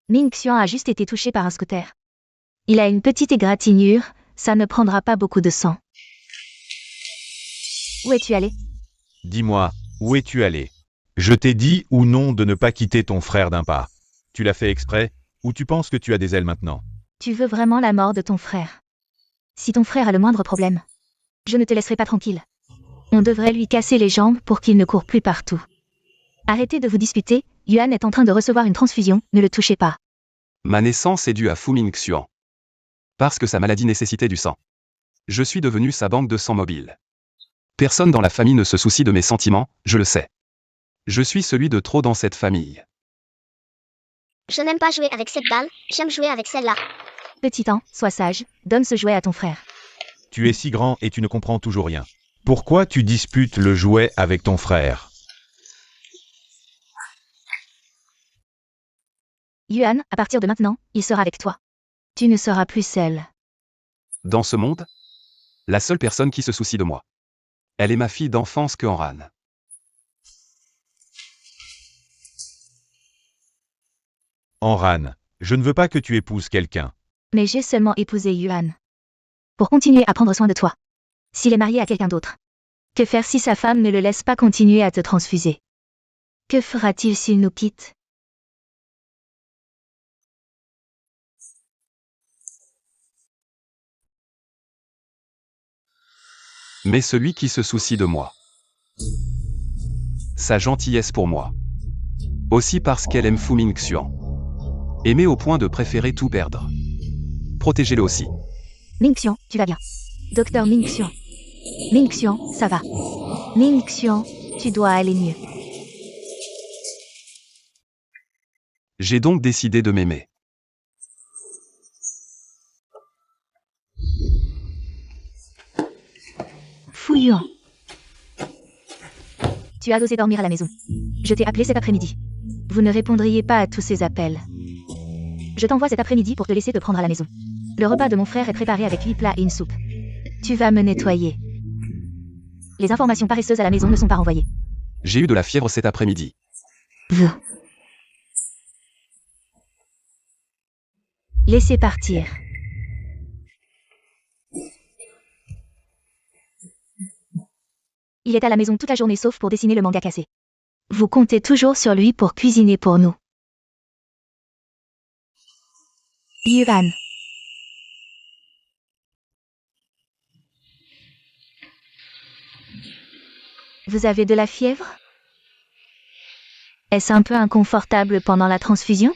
Ming Xian a juste été touché par un scooter. Il a une petite égratignure, ça ne prendra pas beaucoup de sang. Où es-tu allé? Dis-moi, où es-tu allé? Je t'ai dit ou non de ne pas quitter ton frère d'un pas. Tu l'as fait exprès, ou tu penses que tu as des ailes maintenant? Tu veux vraiment la mort de ton frère? Si ton frère a le moindre problème, je ne te laisserai pas tranquille. On devrait lui casser les jambes pour qu'il ne court plus partout. Arrêtez de vous disputer, Yuan est en train de recevoir une transfusion, ne le touchez pas. Ma naissance est due à Fu Mingxian. Parce que sa maladie nécessitait du sang. Je suis devenu sa banque de sang mobile. Personne dans la famille ne se soucie de mes sentiments, je le sais. Je suis celui de trop dans cette famille. Je n'aime pas jouer avec cette balle, j'aime jouer avec celle-là. Petit an, sois sage, donne ce jouet à ton frère. Tu es si grand et tu ne comprends toujours rien. Pourquoi tu disputes le jouet avec ton frère? Yuan, à partir de maintenant, il sera avec toi. Tu ne seras plus seul. Dans ce monde, la seule personne qui se soucie de moi. Elle est ma fille d'enfance Keanran. Enran, je ne veux pas que tu épouses quelqu'un. Mais j'ai seulement épousé Yuan. Pour continuer à prendre soin de toi. S'il est marié à quelqu'un d'autre. Que faire si sa femme ne le laisse pas continuer à te transfuser? Que fera-t-il s'il nous quitte? Mais celui qui se soucie de moi. Sa gentillesse pour moi. Aussi parce qu'elle aime Fu Mingxian. Aimer au point de préférer tout perdre. Protégez-le aussi. Ming Xian, tu vas bien. Docteur Ming Xian. Ming Xian, ça va. Ming Xian, tu dois aller mieux. J'ai donc décidé de m'aimer. Fouillant. Tu as osé dormir à la maison. Je t'ai appelé cet après-midi. Vous ne répondriez pas à tous ces appels. Je t'envoie cet après-midi pour te laisser te prendre à la maison. Le repas de mon frère est préparé avec 8 plats et une soupe. Tu vas me nettoyer. Les informations paresseuses à la maison ne sont pas renvoyées. J'ai eu de la fièvre cet après-midi. Laissez partir. Il est à la maison toute la journée sauf pour dessiner le manga cassé. Vous comptez toujours sur lui pour cuisiner pour nous. Yuan. Vous avez de la fièvre? Est-ce un peu inconfortable pendant la transfusion?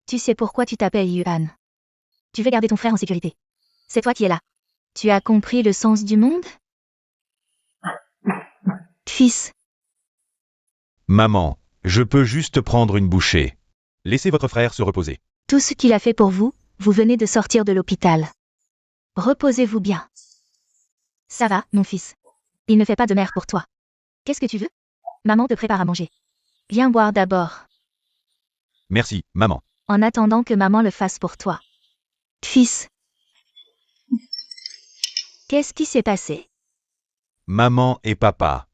Tu sais pourquoi tu t'appelles Yuan. Tu veux garder ton frère en sécurité. C'est toi qui es là. Tu as compris le sens du monde? Fils, Maman, je peux juste prendre une bouchée. Laissez votre frère se reposer. tout ce qu'il a fait pour vous, vous venez de sortir de l'hôpital. Reposez-vous bien. Ça va, mon fils. Il ne fait pas de mère pour toi. Qu'est-ce que tu veux? Maman te prépare à manger. Viens boire d'abord, Merci, maman. en attendant que maman le fasse pour toi. Fils. Qu'est-ce qui s'est passé? Maman et papa.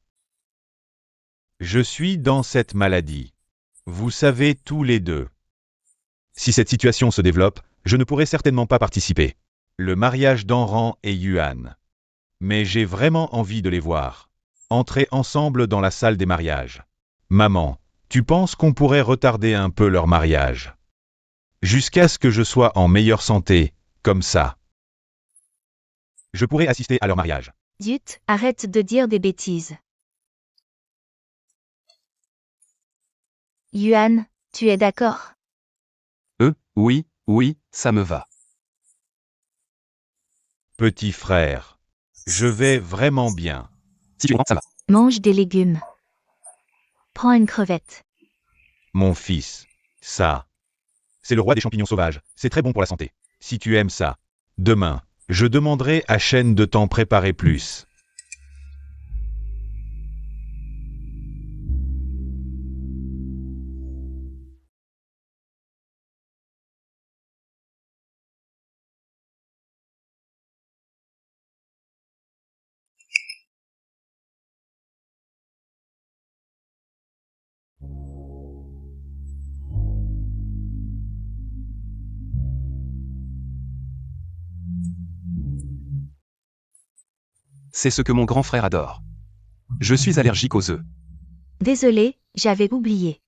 Je suis dans cette maladie. Vous savez tous les deux. Si cette situation se développe, je ne pourrai certainement pas participer. Le mariage d'Enran et Yuan. Mais j'ai vraiment envie de les voir. Entrer ensemble dans la salle des mariages. Maman, tu penses qu'on pourrait retarder un peu leur mariage? Jusqu'à ce que je sois en meilleure santé, comme ça. Je pourrais assister à leur mariage. Zut, arrête de dire des bêtises. Yuan, tu es d'accord? Oui, ça me va. Petit frère. Je vais vraiment bien. Si tu comprends, ça va. Mange des légumes. Prends une crevette. Mon fils. Ça. C'est le roi des champignons sauvages. C'est très bon pour la santé. Si tu aimes ça. Demain, je demanderai à Shen de t'en préparer plus. C'est ce que mon grand frère adore. Je suis allergique aux œufs. Désolé, j'avais oublié.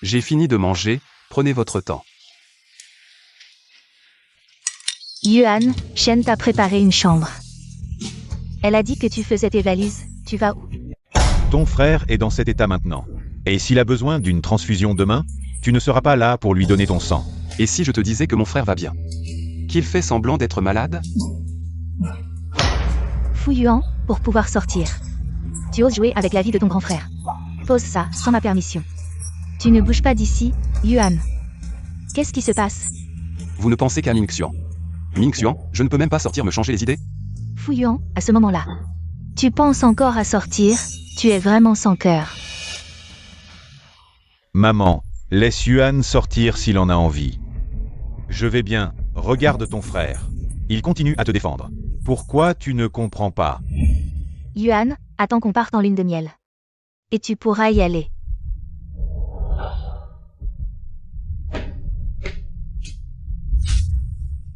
J'ai fini de manger, prenez votre temps. Yuan, Shen t'a préparé une chambre. Elle a dit que tu faisais tes valises. Tu vas où? Ton frère est dans cet état maintenant. Et s'il a besoin d'une transfusion demain, tu ne seras pas là pour lui donner ton sang. Et si je te disais que mon frère va bien? Qu'il fait semblant d'être malade? Fu Yuan, pour pouvoir sortir. Tu oses jouer avec la vie de ton grand frère. Pose ça, sans ma permission. Tu ne bouges pas d'ici, Yuan. Qu'est-ce qui se passe? Vous ne pensez qu'à Mingxian. Mingxian, je ne peux même pas sortir me changer les idées? Fu Yuan, à ce moment-là. Tu penses encore à sortir? Tu es vraiment sans cœur. Maman, laisse Yuan sortir s'il en a envie. Je vais bien, regarde ton frère. Il continue à te défendre. Pourquoi tu ne comprends pas? Yuan, attends qu'on parte en lune de miel. Et tu pourras y aller.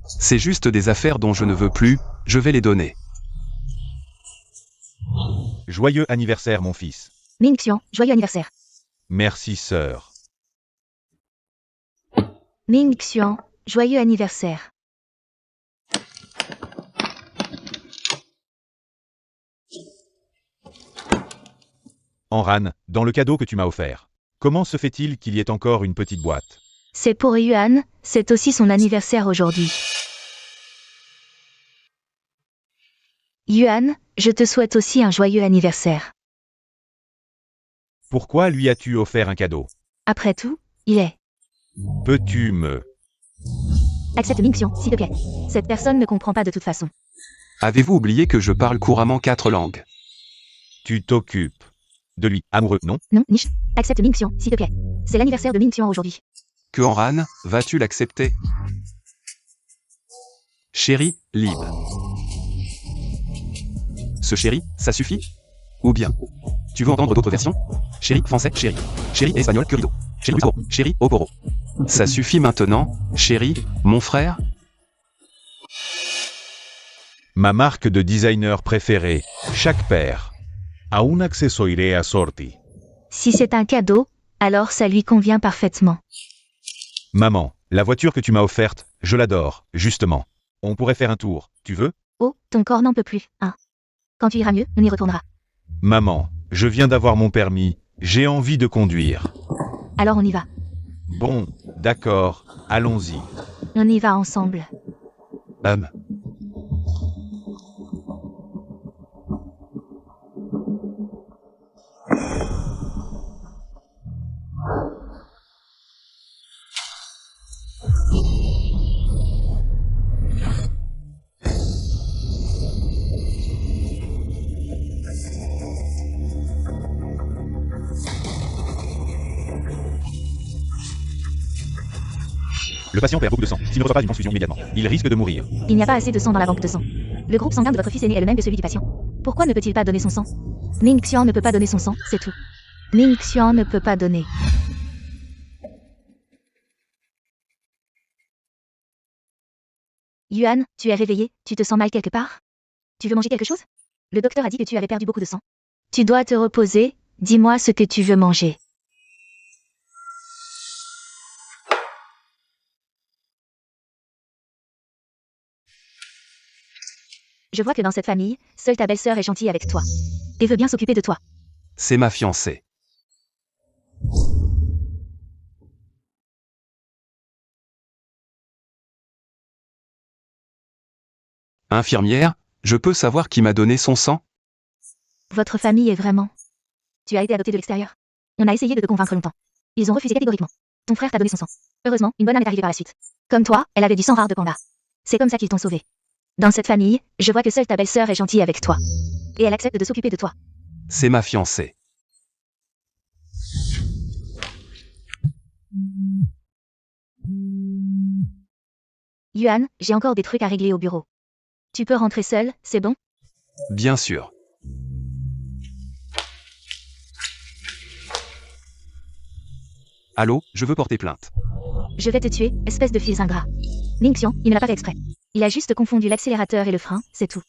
C'est juste des affaires dont je ne veux plus, je vais les donner. Joyeux anniversaire mon fils. Mingxian, joyeux anniversaire. Merci sœur. Mingxian, joyeux anniversaire. Enran, dans le cadeau que tu m'as offert, comment se fait-il qu'il y ait encore une petite boîte? C'est pour Yuan, c'est aussi son anniversaire aujourd'hui. Yuan, je te souhaite aussi un joyeux anniversaire. Pourquoi lui as-tu offert un cadeau? Après tout, il est. Peux-tu me... Accepte Mingxian, s'il te plaît. Cette personne ne comprend pas de toute façon. Avez-vous oublié que je parle couramment 4 langues? Tu t'occupes de lui, amoureux, non? Non, Niche. Accepte Mingxian, s'il te plaît. C'est l'anniversaire de Mingxian aujourd'hui. Que Enran, vas-tu l'accepter? Chéri, Lib. Ce chéri, ça suffit? Ou bien, tu veux entendre d'autres versions? Chéri, français, chéri. Chéri, espagnol, querido. Chéri, Russo, chéri, oporo. Ça suffit maintenant, chéri, mon frère? Ma marque de designer préférée, chaque paire. A un accessoire assorti. Si c'est un cadeau, alors ça lui convient parfaitement. Maman, la voiture que tu m'as offerte, je l'adore, justement. On pourrait faire un tour, tu veux? Oh, ton corps n'en peut plus, hein. Quand tu iras mieux, on y retournera. Maman, je viens d'avoir mon permis, j'ai envie de conduire. Alors on y va. Bon, d'accord, allons-y. On y va ensemble. Le patient perd beaucoup de sang. S'il ne reçoit pas une transfusion immédiatement, il risque de mourir. Il n'y a pas assez de sang dans la banque de sang. Le groupe sanguin de votre fils aîné est le même que celui du patient. Pourquoi ne peut-il pas donner son sang? Mingxian ne peut pas donner son sang, c'est tout. Mingxian ne peut pas donner. Yuan, tu es réveillé, tu te sens mal quelque part? Tu veux manger quelque chose? Le docteur a dit que tu avais perdu beaucoup de sang. Tu dois te reposer, dis-moi ce que tu veux manger. Je vois que dans cette famille, seule ta belle-sœur est gentille avec toi. Et veut bien s'occuper de toi. C'est ma fiancée. Infirmière, je peux savoir qui m'a donné son sang? Votre famille est vraiment... Tu as été adopté de l'extérieur. On a essayé de te convaincre longtemps. Ils ont refusé catégoriquement. Ton frère t'a donné son sang. Heureusement, une bonne âme est arrivée par la suite. Comme toi, elle avait du sang rare de panda. C'est comme ça qu'ils t'ont sauvé. Dans cette famille, je vois que seule ta belle-sœur est gentille avec toi. Et elle accepte de s'occuper de toi. C'est ma fiancée. Yuan, j'ai encore des trucs à régler au bureau. Tu peux rentrer seul, c'est bon? Bien sûr. Allô, je veux porter plainte. Je vais te tuer, espèce de fils ingrat. Mingxian, il ne l'a pas fait exprès. Il a juste confondu l'accélérateur et le frein, c'est tout.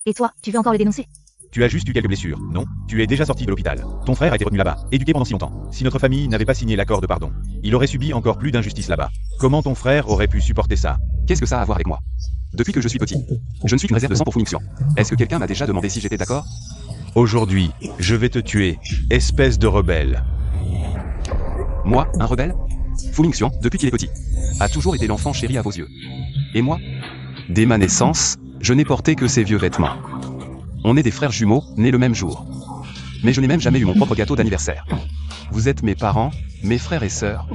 Et toi, tu veux encore le dénoncer? Tu as juste eu quelques blessures, non? Tu es déjà sorti de l'hôpital. Ton frère a été retenu là-bas, éduqué pendant si longtemps. Si notre famille n'avait pas signé l'accord de pardon, il aurait subi encore plus d'injustice là-bas. Comment ton frère aurait pu supporter ça? Qu'est-ce que ça a à voir avec moi? Depuis que je suis petit, je ne suis qu'une réserve de sang pour Fu Mingxian. Est-ce que quelqu'un m'a déjà demandé si j'étais d'accord? Aujourd'hui, je vais te tuer, espèce de rebelle. Moi, un rebelle? Fu Mingxian, depuis qu'il est petit, a toujours été l'enfant chéri à vos yeux. Et moi? Dès ma naissance, je n'ai porté que ces vieux vêtements. On est des frères jumeaux, nés le même jour. Mais je n'ai même jamais eu mon propre gâteau d'anniversaire. Vous êtes mes parents, mes frères et sœurs.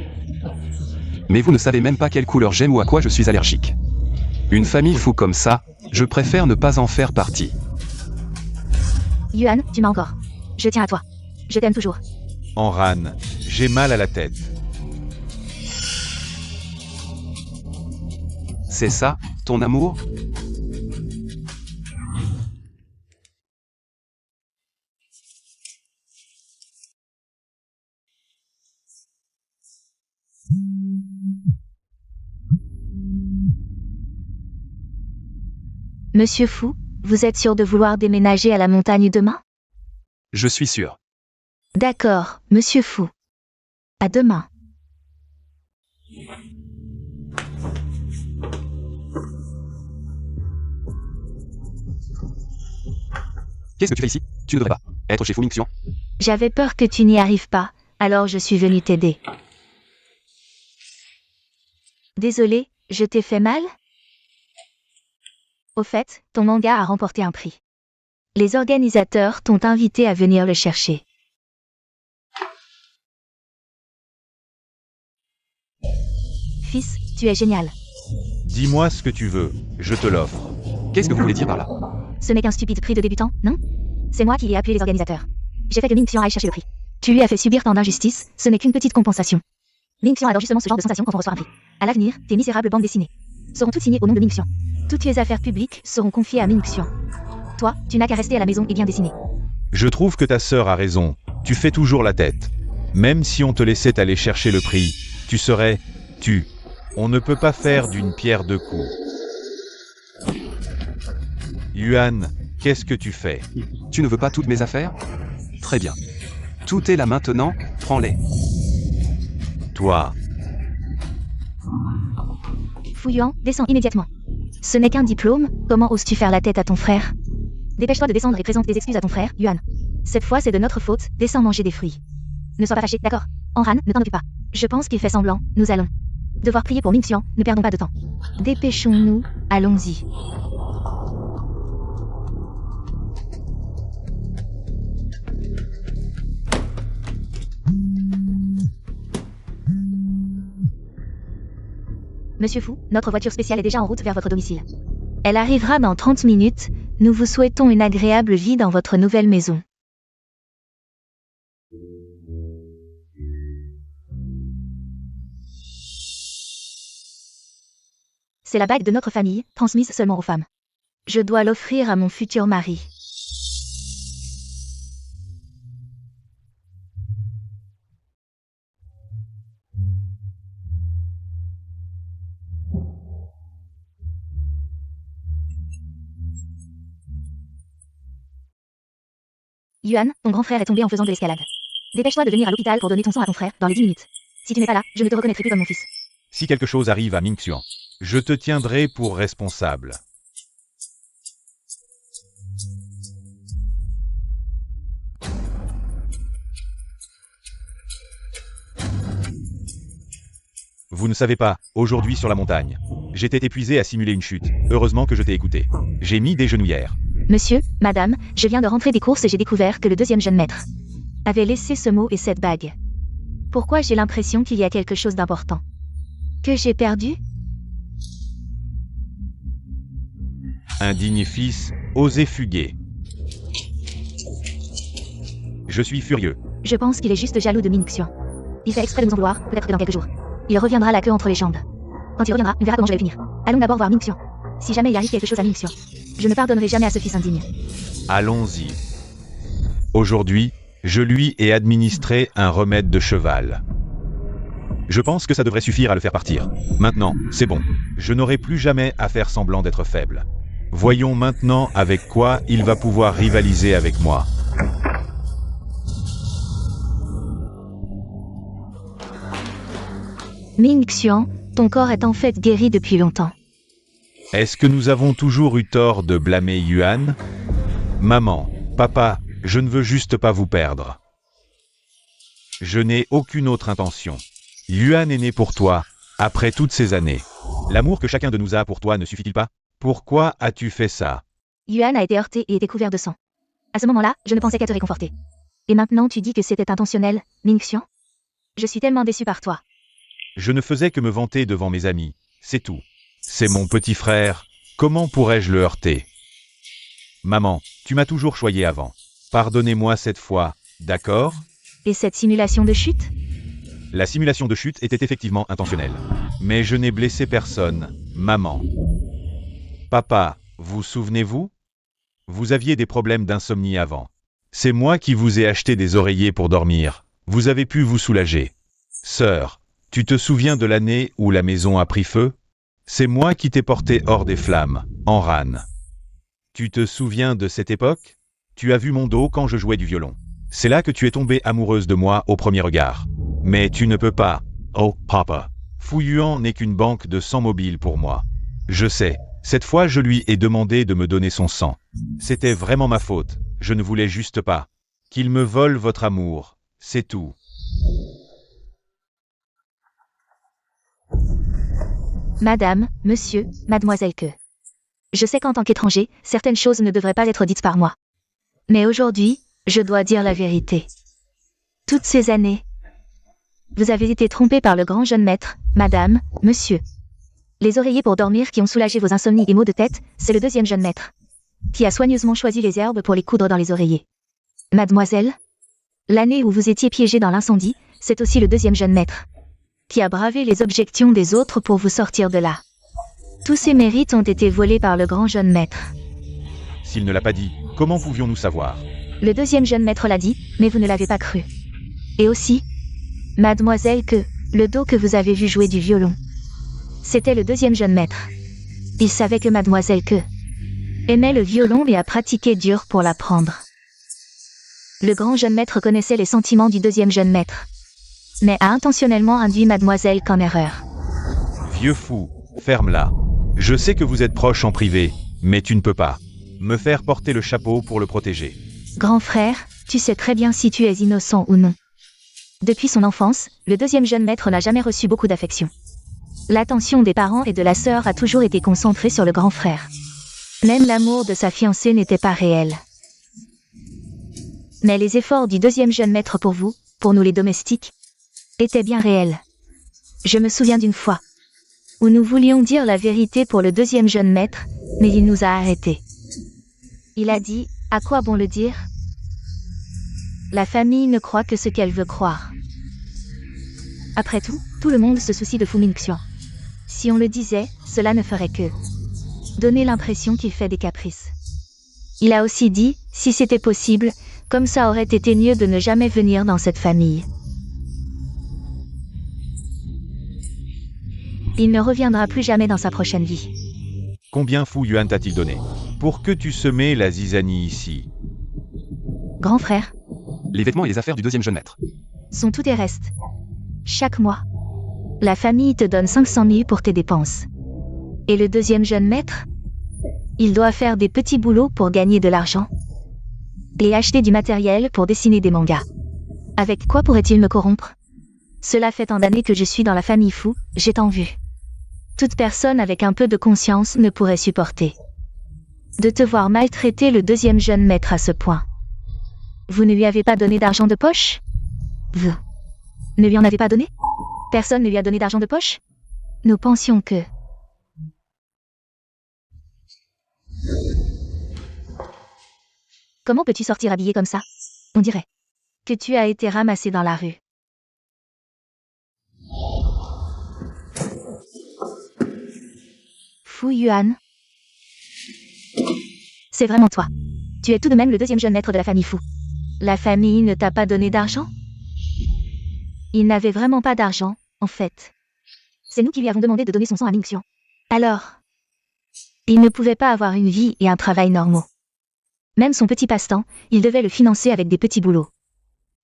Mais vous ne savez même pas quelle couleur j'aime ou à quoi je suis allergique. Une famille fou comme ça, je préfère ne pas en faire partie. Yuan, tu m'as encore. Je tiens à toi. Je t'aime toujours. Enran, j'ai mal à la tête. C'est ça, ton amour? Monsieur Fu, vous êtes sûr de vouloir déménager à la montagne demain? Je suis sûr. D'accord, monsieur Fu. À demain. Qu'est-ce que tu fais ici? Tu ne devrais pas être chez Fu Mingxian. J'avais peur que tu n'y arrives pas, alors je suis venue t'aider. Désolé, je t'ai fait mal? Au fait, ton manga a remporté un prix. Les organisateurs t'ont invité à venir le chercher. Fils, tu es génial. Dis-moi ce que tu veux, je te l'offre. Qu'est-ce que vous voulez dire par là? Ce n'est qu'un stupide prix de débutant, non? C'est moi qui ai appelé les organisateurs. J'ai fait que Mingxian aille chercher le prix. Tu lui as fait subir tant d'injustices, ce n'est qu'une petite compensation. Mingxian adore justement ce genre de sensation quand on reçoit un prix. À l'avenir, tes misérables bandes dessinées seront toutes signées au nom de Mingxian. Toutes les affaires publiques seront confiées à Mingxian. Toi, tu n'as qu'à rester à la maison et bien dessiner. Je trouve que ta sœur a raison, tu fais toujours la tête. Même si on te laissait aller chercher le prix, tu serais... On ne peut pas faire d'une pierre deux coups. Yuan, qu'est-ce que tu fais? Tu ne veux pas toutes mes affaires? Très bien. Tout est là maintenant, prends-les. Toi, Fu Yuan, descends immédiatement. Ce n'est qu'un diplôme, comment oses-tu faire la tête à ton frère? Dépêche-toi de descendre et présente tes excuses à ton frère, Yuan. Cette fois c'est de notre faute, descends manger des fruits. Ne sois pas fâché, d'accord? Enran, ne t'en occupe pas. Je pense qu'il fait semblant, nous allons devoir prier pour Mingxian, ne perdons pas de temps. Dépêchons-nous, allons-y. Monsieur Fu, notre voiture spéciale est déjà en route vers votre domicile. Elle arrivera dans 30 minutes, nous vous souhaitons une agréable vie dans votre nouvelle maison. C'est la bague de notre famille, transmise seulement aux femmes. Je dois l'offrir à mon futur mari. Yuan, ton grand frère est tombé en faisant de l'escalade. Dépêche-toi de venir à l'hôpital pour donner ton sang à ton frère, dans les 10 minutes. Si tu n'es pas là, je ne te reconnaîtrai plus comme mon fils. si quelque chose arrive à Mingxian, je te tiendrai pour responsable. Vous ne savez pas, aujourd'hui sur la montagne, j'étais épuisé à simuler une chute, heureusement que je t'ai écouté. J'ai mis des genouillères. Monsieur, madame, je viens de rentrer des courses et j'ai découvert que le deuxième jeune maître avait laissé ce mot et cette bague. Pourquoi j'ai l'impression qu'il y a quelque chose d'important? Que j'ai perdu? Indigne fils, osez fuguer. Je suis furieux. Je pense qu'il est juste jaloux de Mingxian. Il fait exprès de nous en vouloir, peut-être que dans quelques jours. Il reviendra la queue entre les jambes. Quand il reviendra, on verra comment je vais le finir. Allons d'abord voir Mingxian. Si jamais il arrive quelque chose à Mingxian, je ne pardonnerai jamais à ce fils indigne. Allons-y. Aujourd'hui, je lui ai administré un remède de cheval. Je pense que ça devrait suffire à le faire partir. Maintenant, c'est bon. Je n'aurai plus jamais à faire semblant d'être faible. Voyons maintenant avec quoi il va pouvoir rivaliser avec moi. Ming Xuan, ton corps est en fait guéri depuis longtemps. Est-ce que nous avons toujours eu tort de blâmer Yuan? Maman, papa, je ne veux juste pas vous perdre. Je n'ai aucune autre intention. Yuan est né pour toi, après toutes ces années. L'amour que chacun de nous a pour toi ne suffit-il pas? Pourquoi as-tu fait ça? Yuan a été heurté et était couvert de sang. À ce moment-là, je ne pensais qu'à te réconforter. Et maintenant tu dis que c'était intentionnel, Ming Xuan? Je suis tellement déçu par toi. Je ne faisais que me vanter devant mes amis, c'est tout. C'est mon petit frère, comment pourrais-je le heurter? Maman, tu m'as toujours choyé avant. Pardonnez-moi cette fois, d'accord? Et cette simulation de chute? La simulation de chute était effectivement intentionnelle. Mais je n'ai blessé personne, maman. Papa, vous souvenez-vous? Vous aviez des problèmes d'insomnie avant. C'est moi qui vous ai acheté des oreillers pour dormir. Vous avez pu vous soulager. Sœur, tu te souviens de l'année où la maison a pris feu? C'est moi qui t'ai porté hors des flammes, en rane. Tu te souviens de cette époque? Tu as vu mon dos quand je jouais du violon. C'est là que tu es tombée amoureuse de moi au premier regard. Mais tu ne peux pas. Oh, papa. Fu Yuan n'est qu'une banque de sang mobile pour moi. Je sais, cette fois je lui ai demandé de me donner son sang. C'était vraiment ma faute, je ne voulais juste pas. Qu'il me vole votre amour, c'est tout. Madame, monsieur, mademoiselle que. Je sais qu'en tant qu'étranger, certaines choses ne devraient pas être dites par moi. Mais aujourd'hui, je dois dire la vérité. Toutes ces années, vous avez été trompé par le grand jeune maître, madame, monsieur. Les oreillers pour dormir qui ont soulagé vos insomnies et maux de tête, c'est le deuxième jeune maître, qui a soigneusement choisi les herbes pour les coudre dans les oreillers. Mademoiselle, l'année où vous étiez piégée dans l'incendie, c'est aussi le deuxième jeune maître, qui a bravé les objections des autres pour vous sortir de là. Tous ces mérites ont été volés par le grand jeune maître. S'il ne l'a pas dit, comment pouvions-nous savoir? Le deuxième jeune maître l'a dit, mais vous ne l'avez pas cru. Et aussi, mademoiselle que, le dos que vous avez vu jouer du violon, c'était le deuxième jeune maître. Il savait que mademoiselle que aimait le violon et a pratiqué dur pour l'apprendre. Le grand jeune maître connaissait les sentiments du deuxième jeune maître, mais a intentionnellement induit mademoiselle qu'en erreur. Vieux fou, ferme-la. Je sais que vous êtes proche en privé, mais tu ne peux pas me faire porter le chapeau pour le protéger. Grand frère, tu sais très bien si tu es innocent ou non. Depuis son enfance, le deuxième jeune maître n'a jamais reçu beaucoup d'affection. L'attention des parents et de la sœur a toujours été concentrée sur le grand frère. Même l'amour de sa fiancée n'était pas réel. Mais les efforts du deuxième jeune maître pour vous, pour nous les domestiques, étaient bien réels. Je me souviens d'une fois où nous voulions dire la vérité pour le deuxième jeune maître, mais il nous a arrêtés. Il a dit, à quoi bon le dire? La famille ne croit que ce qu'elle veut croire. Après tout le monde se soucie de Fu Mingxian. Si on le disait, cela ne ferait que donner l'impression qu'il fait des caprices. Il a aussi dit, si c'était possible, comme ça aurait été mieux de ne jamais venir dans cette famille. Il ne reviendra plus jamais dans sa prochaine vie. Combien Fu Yuan t'a-t-il donné pour que tu semais la zizanie ici? Grand frère, Les vêtements et les affaires du deuxième jeune maître. sont tous tes restes. Chaque mois, la famille te donne 500 000 pour tes dépenses. Et le deuxième jeune maître, il doit faire des petits boulots pour gagner de l'argent et acheter du matériel pour dessiner des mangas. Avec quoi pourrait-il me corrompre? Cela fait tant d'années que je suis dans la famille Fu, j'ai tant vu. Toute personne avec un peu de conscience ne pourrait supporter de te voir maltraiter le deuxième jeune maître à ce point. Vous ne lui avez pas donné d'argent de poche? Vous ne lui en avez pas donné? Personne ne lui a donné d'argent de poche? Nous pensions que... Comment peux-tu sortir habillé comme ça? On dirait que tu as été ramassé dans la rue. Fu Yuan. C'est vraiment toi. Tu es tout de même le deuxième jeune maître de la famille Fu. La famille ne t'a pas donné d'argent? Il n'avait vraiment pas d'argent, En fait, c'est nous qui lui avons demandé de donner son sang à Ming Xian. Alors, il ne pouvait pas avoir une vie et un travail normaux. Même son petit passe-temps, il devait le financer avec des petits boulots.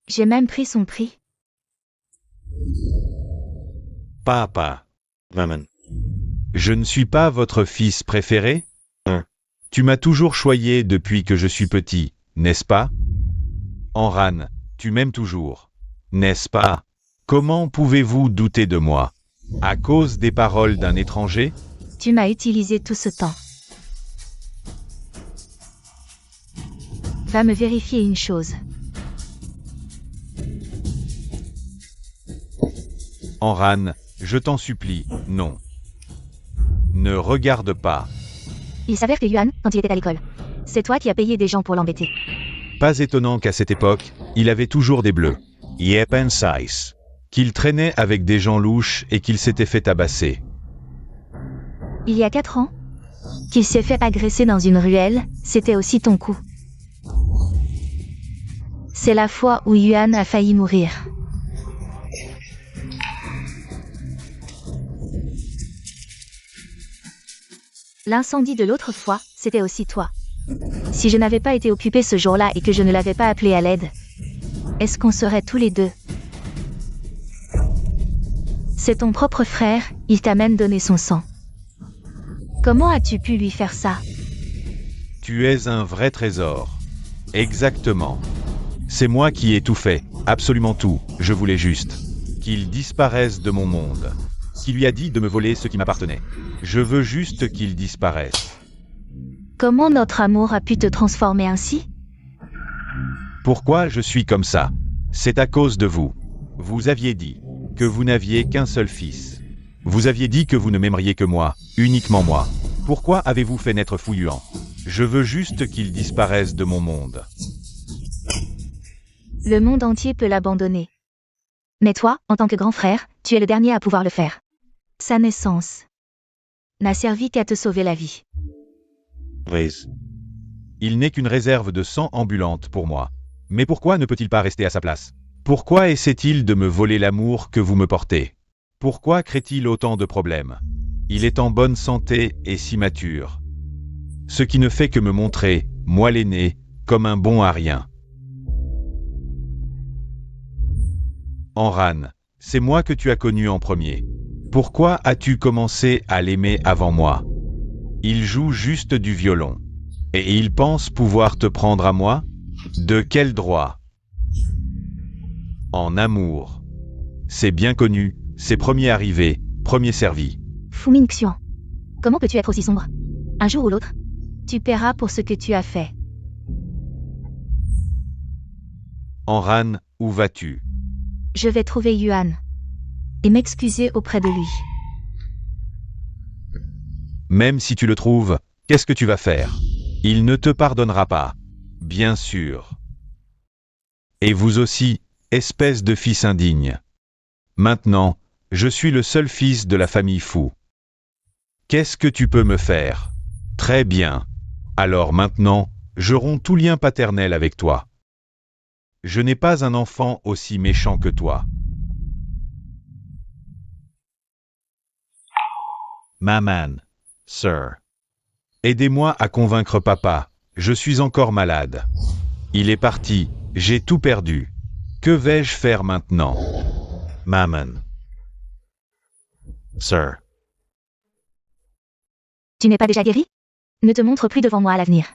J'ai même pris son prix. Papa. Maman. Je ne suis pas votre fils préféré? Tu m'as toujours choyé depuis que je suis petit, n'est-ce pas? Enran, tu m'aimes toujours, n'est-ce pas? Comment pouvez-vous douter de moi? À cause des paroles d'un étranger? Tu m'as utilisé tout ce temps. Va me vérifier une chose. Enran, je t'en supplie, non. Ne regarde pas. Il s'avère que Yuan, quand il était à l'école, c'est toi qui as payé des gens pour l'embêter. Pas étonnant qu'à cette époque, il avait toujours des bleus. Yep and size. Qu'il traînait avec des gens louches et qu'il s'était fait tabasser. Il y a 4 ans, qu'il s'est fait agresser dans une ruelle, c'était aussi ton coup. C'est la fois où Yuan a failli mourir. L'incendie de l'autre fois, c'était aussi toi. Si je n'avais pas été occupée ce jour-là et que je ne l'avais pas appelé à l'aide, est-ce qu'on serait tous les deux? C'est ton propre frère, il t'a même donné son sang. Comment as-tu pu lui faire ça? Tu es un vrai trésor. Exactement. C'est moi qui ai tout fait, absolument tout, je voulais juste qu'il disparaisse de mon monde. Qui lui a dit de me voler ce qui m'appartenait. Je veux juste qu'il disparaisse. Comment notre amour a pu te transformer ainsi? Pourquoi je suis comme ça? C'est à cause de vous. Vous aviez dit que vous n'aviez qu'un seul fils. Vous aviez dit que vous ne m'aimeriez que moi, uniquement moi. Pourquoi avez-vous fait naître Fu Yuan? Je veux juste qu'il disparaisse de mon monde. Le monde entier peut l'abandonner. Mais toi, en tant que grand frère, tu es le dernier à pouvoir le faire. Sa naissance n'a servi qu'à te sauver la vie. Please. Il n'est qu'une réserve de sang ambulante pour moi. Mais pourquoi ne peut-il pas rester à sa place? Pourquoi essaie-t-il de me voler l'amour que vous me portez? Pourquoi crée-t-il autant de problèmes? Il est en bonne santé et si mature. Ce qui ne fait que me montrer, moi l'aîné, comme un bon à rien. Enran, c'est moi que tu as connu en premier. Pourquoi as-tu commencé à l'aimer avant moi? Il joue juste du violon. Et il pense pouvoir te prendre à moi? De quel droit? En amour. C'est bien connu, c'est premier arrivé, premier servi. Fu Mingxian, comment peux-tu être aussi sombre? Un jour ou l'autre, tu paieras pour ce que tu as fait. Enran, où vas-tu? Je vais trouver Yuan et m'excuser auprès de lui. Même si tu le trouves, qu'est-ce que tu vas faire? Il ne te pardonnera pas. Bien sûr. Et vous aussi, espèce de fils indigne. Maintenant, je suis le seul fils de la famille Fu. Qu'est-ce que tu peux me faire? Très bien. Alors maintenant, je romps tout lien paternel avec toi. Je n'ai pas un enfant aussi méchant que toi. Maman. Sir. Aidez-moi à convaincre papa, je suis encore malade. Il est parti, j'ai tout perdu. Que vais-je faire maintenant? Maman. Sir. Tu n'es pas déjà guéri? Ne te montre plus devant moi à l'avenir.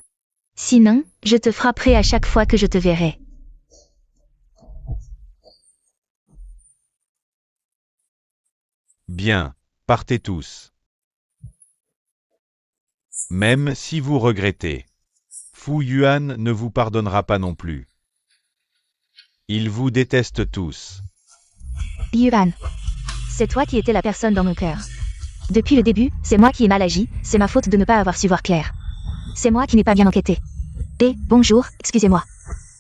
Sinon, je te frapperai à chaque fois que je te verrai. Bien, partez tous. Même si vous regrettez. Fu Yuan ne vous pardonnera pas non plus. Ils vous détestent tous. Yuan, c'est toi qui étais la personne dans mon cœur. Depuis le début, c'est moi qui ai mal agi, c'est ma faute de ne pas avoir su voir clair. C'est moi qui n'ai pas bien enquêté. Et, bonjour, excusez-moi.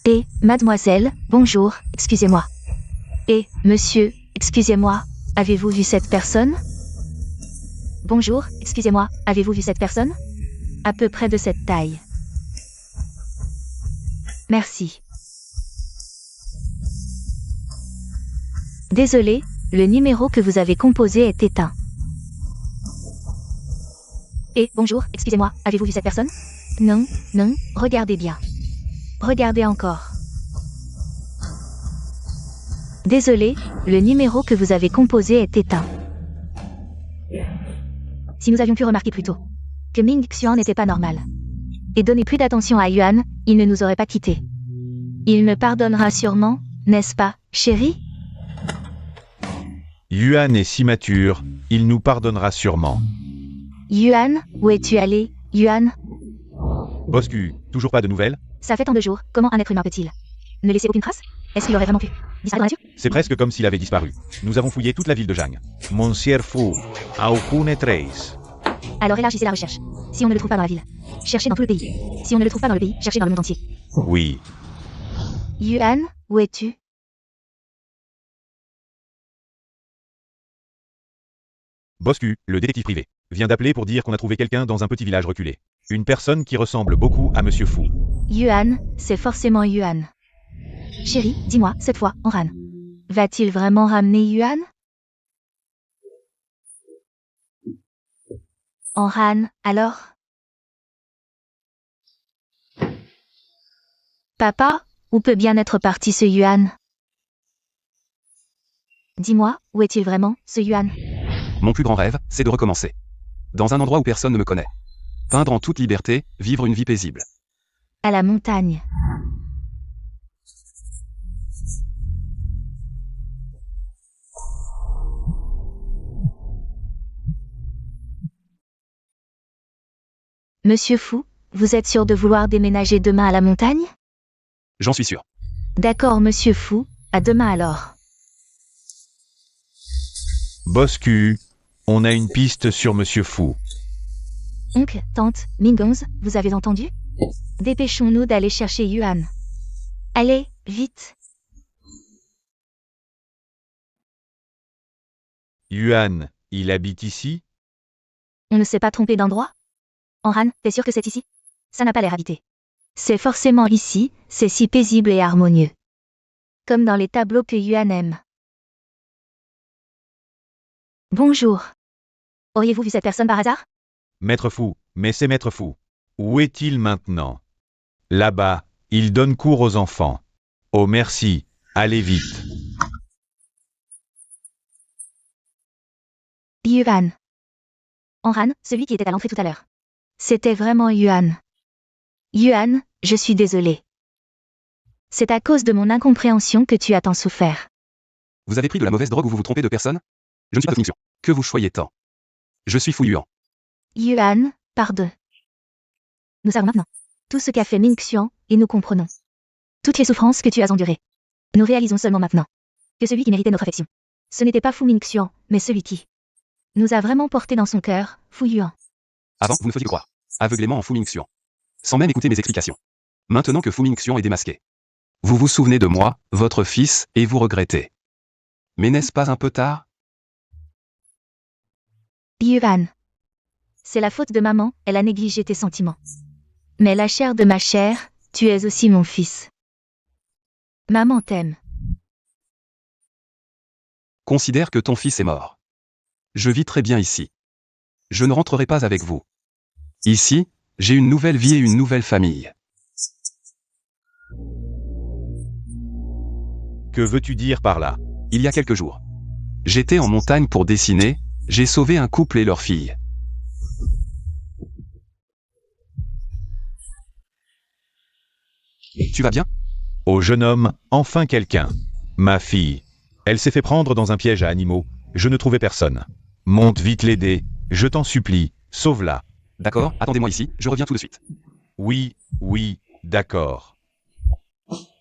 Et, mademoiselle, bonjour, excusez-moi. Et, monsieur, excusez-moi, avez-vous vu cette personne? Bonjour, excusez-moi, avez-vous vu cette personne? À peu près de cette taille. Merci. Désolé, le numéro que vous avez composé est éteint. Bonjour, excusez-moi, avez-vous vu cette personne? Non, non, regardez bien. Regardez encore. Désolé, le numéro que vous avez composé est éteint. Si nous avions pu remarquer plus tôt que Ming Xian n'était pas normal et donner plus d'attention à Yuan, il ne nous aurait pas quittés. Il me pardonnera sûrement, n'est-ce pas, chérie? Yuan est si mature, il nous pardonnera sûrement. Yuan, où es-tu allé, Yuan? Boscu, toujours pas de nouvelles? Ça fait tant de jours, comment un être humain peut-il ne laisser aucune trace? Est-ce qu'il aurait vraiment pu disparaître dans la nature? C'est presque comme s'il avait disparu. Nous avons fouillé toute la ville de Jang. Monsieur Fu, aucune trace. Alors élargissez la recherche. Si on ne le trouve pas dans la ville, cherchez dans tout le pays. Si on ne le trouve pas dans le pays, cherchez dans le monde entier. Oui. Yuan, où es-tu? Boscu, le détective privé, vient d'appeler pour dire qu'on a trouvé quelqu'un dans un petit village reculé. Une personne qui ressemble beaucoup à Monsieur Fu. Yuan, c'est forcément Yuan. Chérie, dis-moi, cette fois, Enran. Va-t-il vraiment ramener Yuan? Enran, alors? Papa, où peut bien être parti ce Yuan? Dis-moi, où est-il vraiment, ce Yuan? Mon plus grand rêve, c'est de recommencer. Dans un endroit où personne ne me connaît. Peindre en toute liberté, vivre une vie paisible. À la montagne. Monsieur Fu, vous êtes sûr de vouloir déménager demain à la montagne? J'en suis sûr. D'accord, monsieur Fu, à demain alors. Boscu, on a une piste sur Monsieur Fu. Oncle, tante, Mingongs, vous avez entendu? Dépêchons-nous d'aller chercher Yuan. Allez, vite. Yuan, il habite ici? On ne s'est pas trompé d'endroit? Enran, t'es sûr que c'est ici? Ça n'a pas l'air habité. C'est forcément ici, c'est si paisible et harmonieux. Comme dans les tableaux que Yuan aime. Bonjour. Auriez-vous vu cette personne par hasard? Maître Fu, mais c'est Maître Fu. Où est-il maintenant? Là-bas, il donne cours aux enfants. Oh merci, allez vite. Yuan. Enran, celui qui était à l'entrée tout à l'heure. C'était vraiment Yuan. Yuan, je suis désolé. C'est à cause de mon incompréhension que tu as tant souffert. Vous avez pris de la mauvaise drogue ou vous vous trompez de personne? Je ne suis pas de fonction. Que vous choyez tant. Je suis Fu Yuan. Yuan, pardon. Nous savons maintenant tout ce qu'a fait Ming Xian, et nous comprenons toutes les souffrances que tu as endurées. Nous réalisons seulement maintenant que celui qui méritait notre affection, ce n'était pas Fu Ming Xian, mais celui qui nous a vraiment portés dans son cœur, Fu Yuan. Avant, vous me faisiez croire aveuglément en Fu Mingxian, sans même écouter mes explications. Maintenant que Fu Mingxian est démasqué, vous vous souvenez de moi, votre fils, et vous regrettez. Mais n'est-ce pas un peu tard? Yuan. C'est la faute de maman, elle a négligé tes sentiments. Mais la chair de ma chair, tu es aussi mon fils. Maman t'aime. Considère que ton fils est mort. Je vis très bien ici. Je ne rentrerai pas avec vous. Ici, j'ai une nouvelle vie et une nouvelle famille. Que veux-tu dire par là? Il y a quelques jours, j'étais en montagne pour dessiner, j'ai sauvé un couple et leur fille. Tu vas bien? Oh jeune homme, enfin quelqu'un. Ma fille. Elle s'est fait prendre dans un piège à animaux, je ne trouvais personne. Monte vite l'aider, je t'en supplie, sauve-la. D'accord, attendez-moi ici, je reviens tout de suite. Oui, d'accord.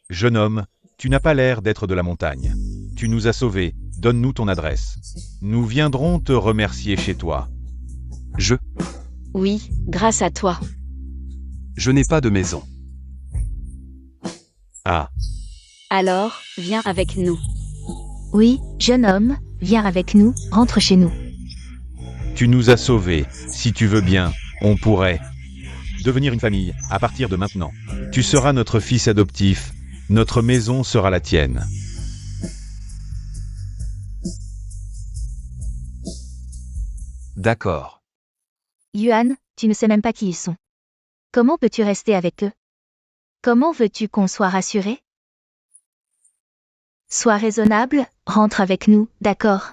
Jeune homme, tu n'as pas l'air d'être de la montagne. Tu nous as sauvés, donne-nous ton adresse. Nous viendrons te remercier chez toi. Oui, grâce à toi. Je n'ai pas de maison. Ah, Alors, viens avec nous. Oui, jeune homme, viens avec nous, rentre chez nous. tu nous as sauvés, si tu veux bien, on pourrait devenir une famille, à partir de maintenant. Tu seras notre fils adoptif, notre maison sera la tienne. D'accord. Yuan, tu ne sais même pas qui ils sont. Comment peux-tu rester avec eux? Comment veux-tu qu'on soit rassuré? Sois raisonnable, rentre avec nous, d'accord?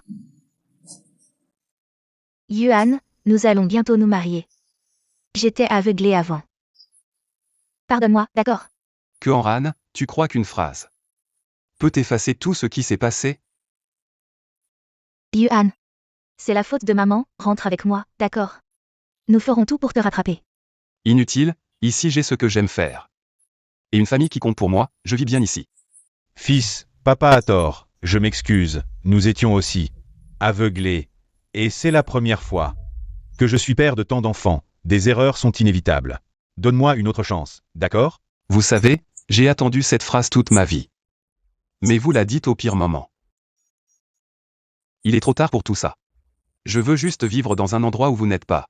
Yuan, nous allons bientôt nous marier. J'étais aveuglée avant. Pardonne-moi, d'accord? Keanran, tu crois qu'une phrase peut effacer tout ce qui s'est passé? Yuan. C'est la faute de maman, rentre avec moi, d'accord? Nous ferons tout pour te rattraper. Inutile, ici j'ai ce que j'aime faire. Et une famille qui compte pour moi, je vis bien ici. Fils, papa a tort, je m'excuse, nous étions aussi aveuglés. Et c'est la première fois que je suis père de tant d'enfants, des erreurs sont inévitables. Donne-moi une autre chance, d'accord? Vous savez, j'ai attendu cette phrase toute ma vie. Mais vous la dites au pire moment. Il est trop tard pour tout ça. Je veux juste vivre dans un endroit où vous n'êtes pas.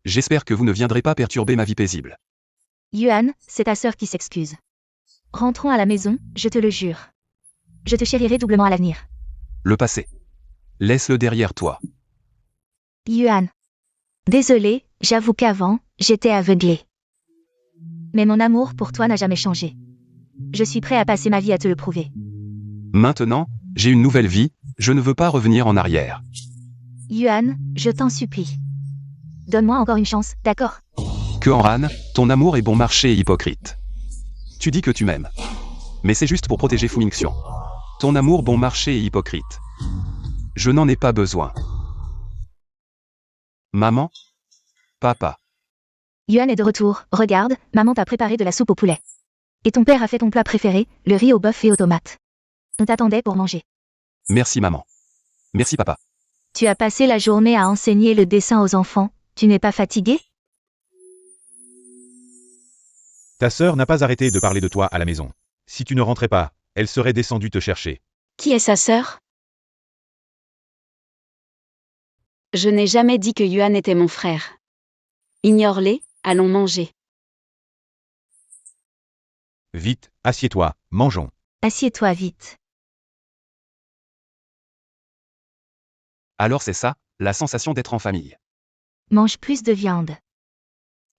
J'espère que vous ne viendrez pas perturber ma vie paisible. Yuan, c'est ta sœur qui s'excuse. Rentrons à la maison, je te le jure. Je te chérirai doublement à l'avenir. Le passé. Laisse-le derrière toi. Yuan. Désolée, j'avoue qu'avant, j'étais aveuglée. Mais mon amour pour toi n'a jamais changé. Je suis prêt à passer ma vie à te le prouver. Maintenant, j'ai une nouvelle vie, je ne veux pas revenir en arrière. Yuan, je t'en supplie. Donne-moi encore une chance, d'accord? Keanran, ton amour est bon marché et hypocrite. Tu dis que tu m'aimes. Mais c'est juste pour protéger Fu Mingxian. Ton amour bon marché et hypocrite. Je n'en ai pas besoin. Maman? Papa? Yuan est de retour, regarde, maman t'a préparé de la soupe au poulet. Et ton père a fait ton plat préféré, le riz au bœuf et aux tomates. On t'attendait pour manger. Merci maman. Merci papa. Tu as passé la journée à enseigner le dessin aux enfants, tu n'es pas fatigué? Ta sœur n'a pas arrêté de parler de toi à la maison. Si tu ne rentrais pas, elle serait descendue te chercher. Qui est sa sœur? Je n'ai jamais dit que Yuan était mon frère. Ignore-les, allons manger. Vite, assieds-toi, mangeons. Assieds-toi vite. Alors c'est ça, la sensation d'être en famille. Mange plus de viande.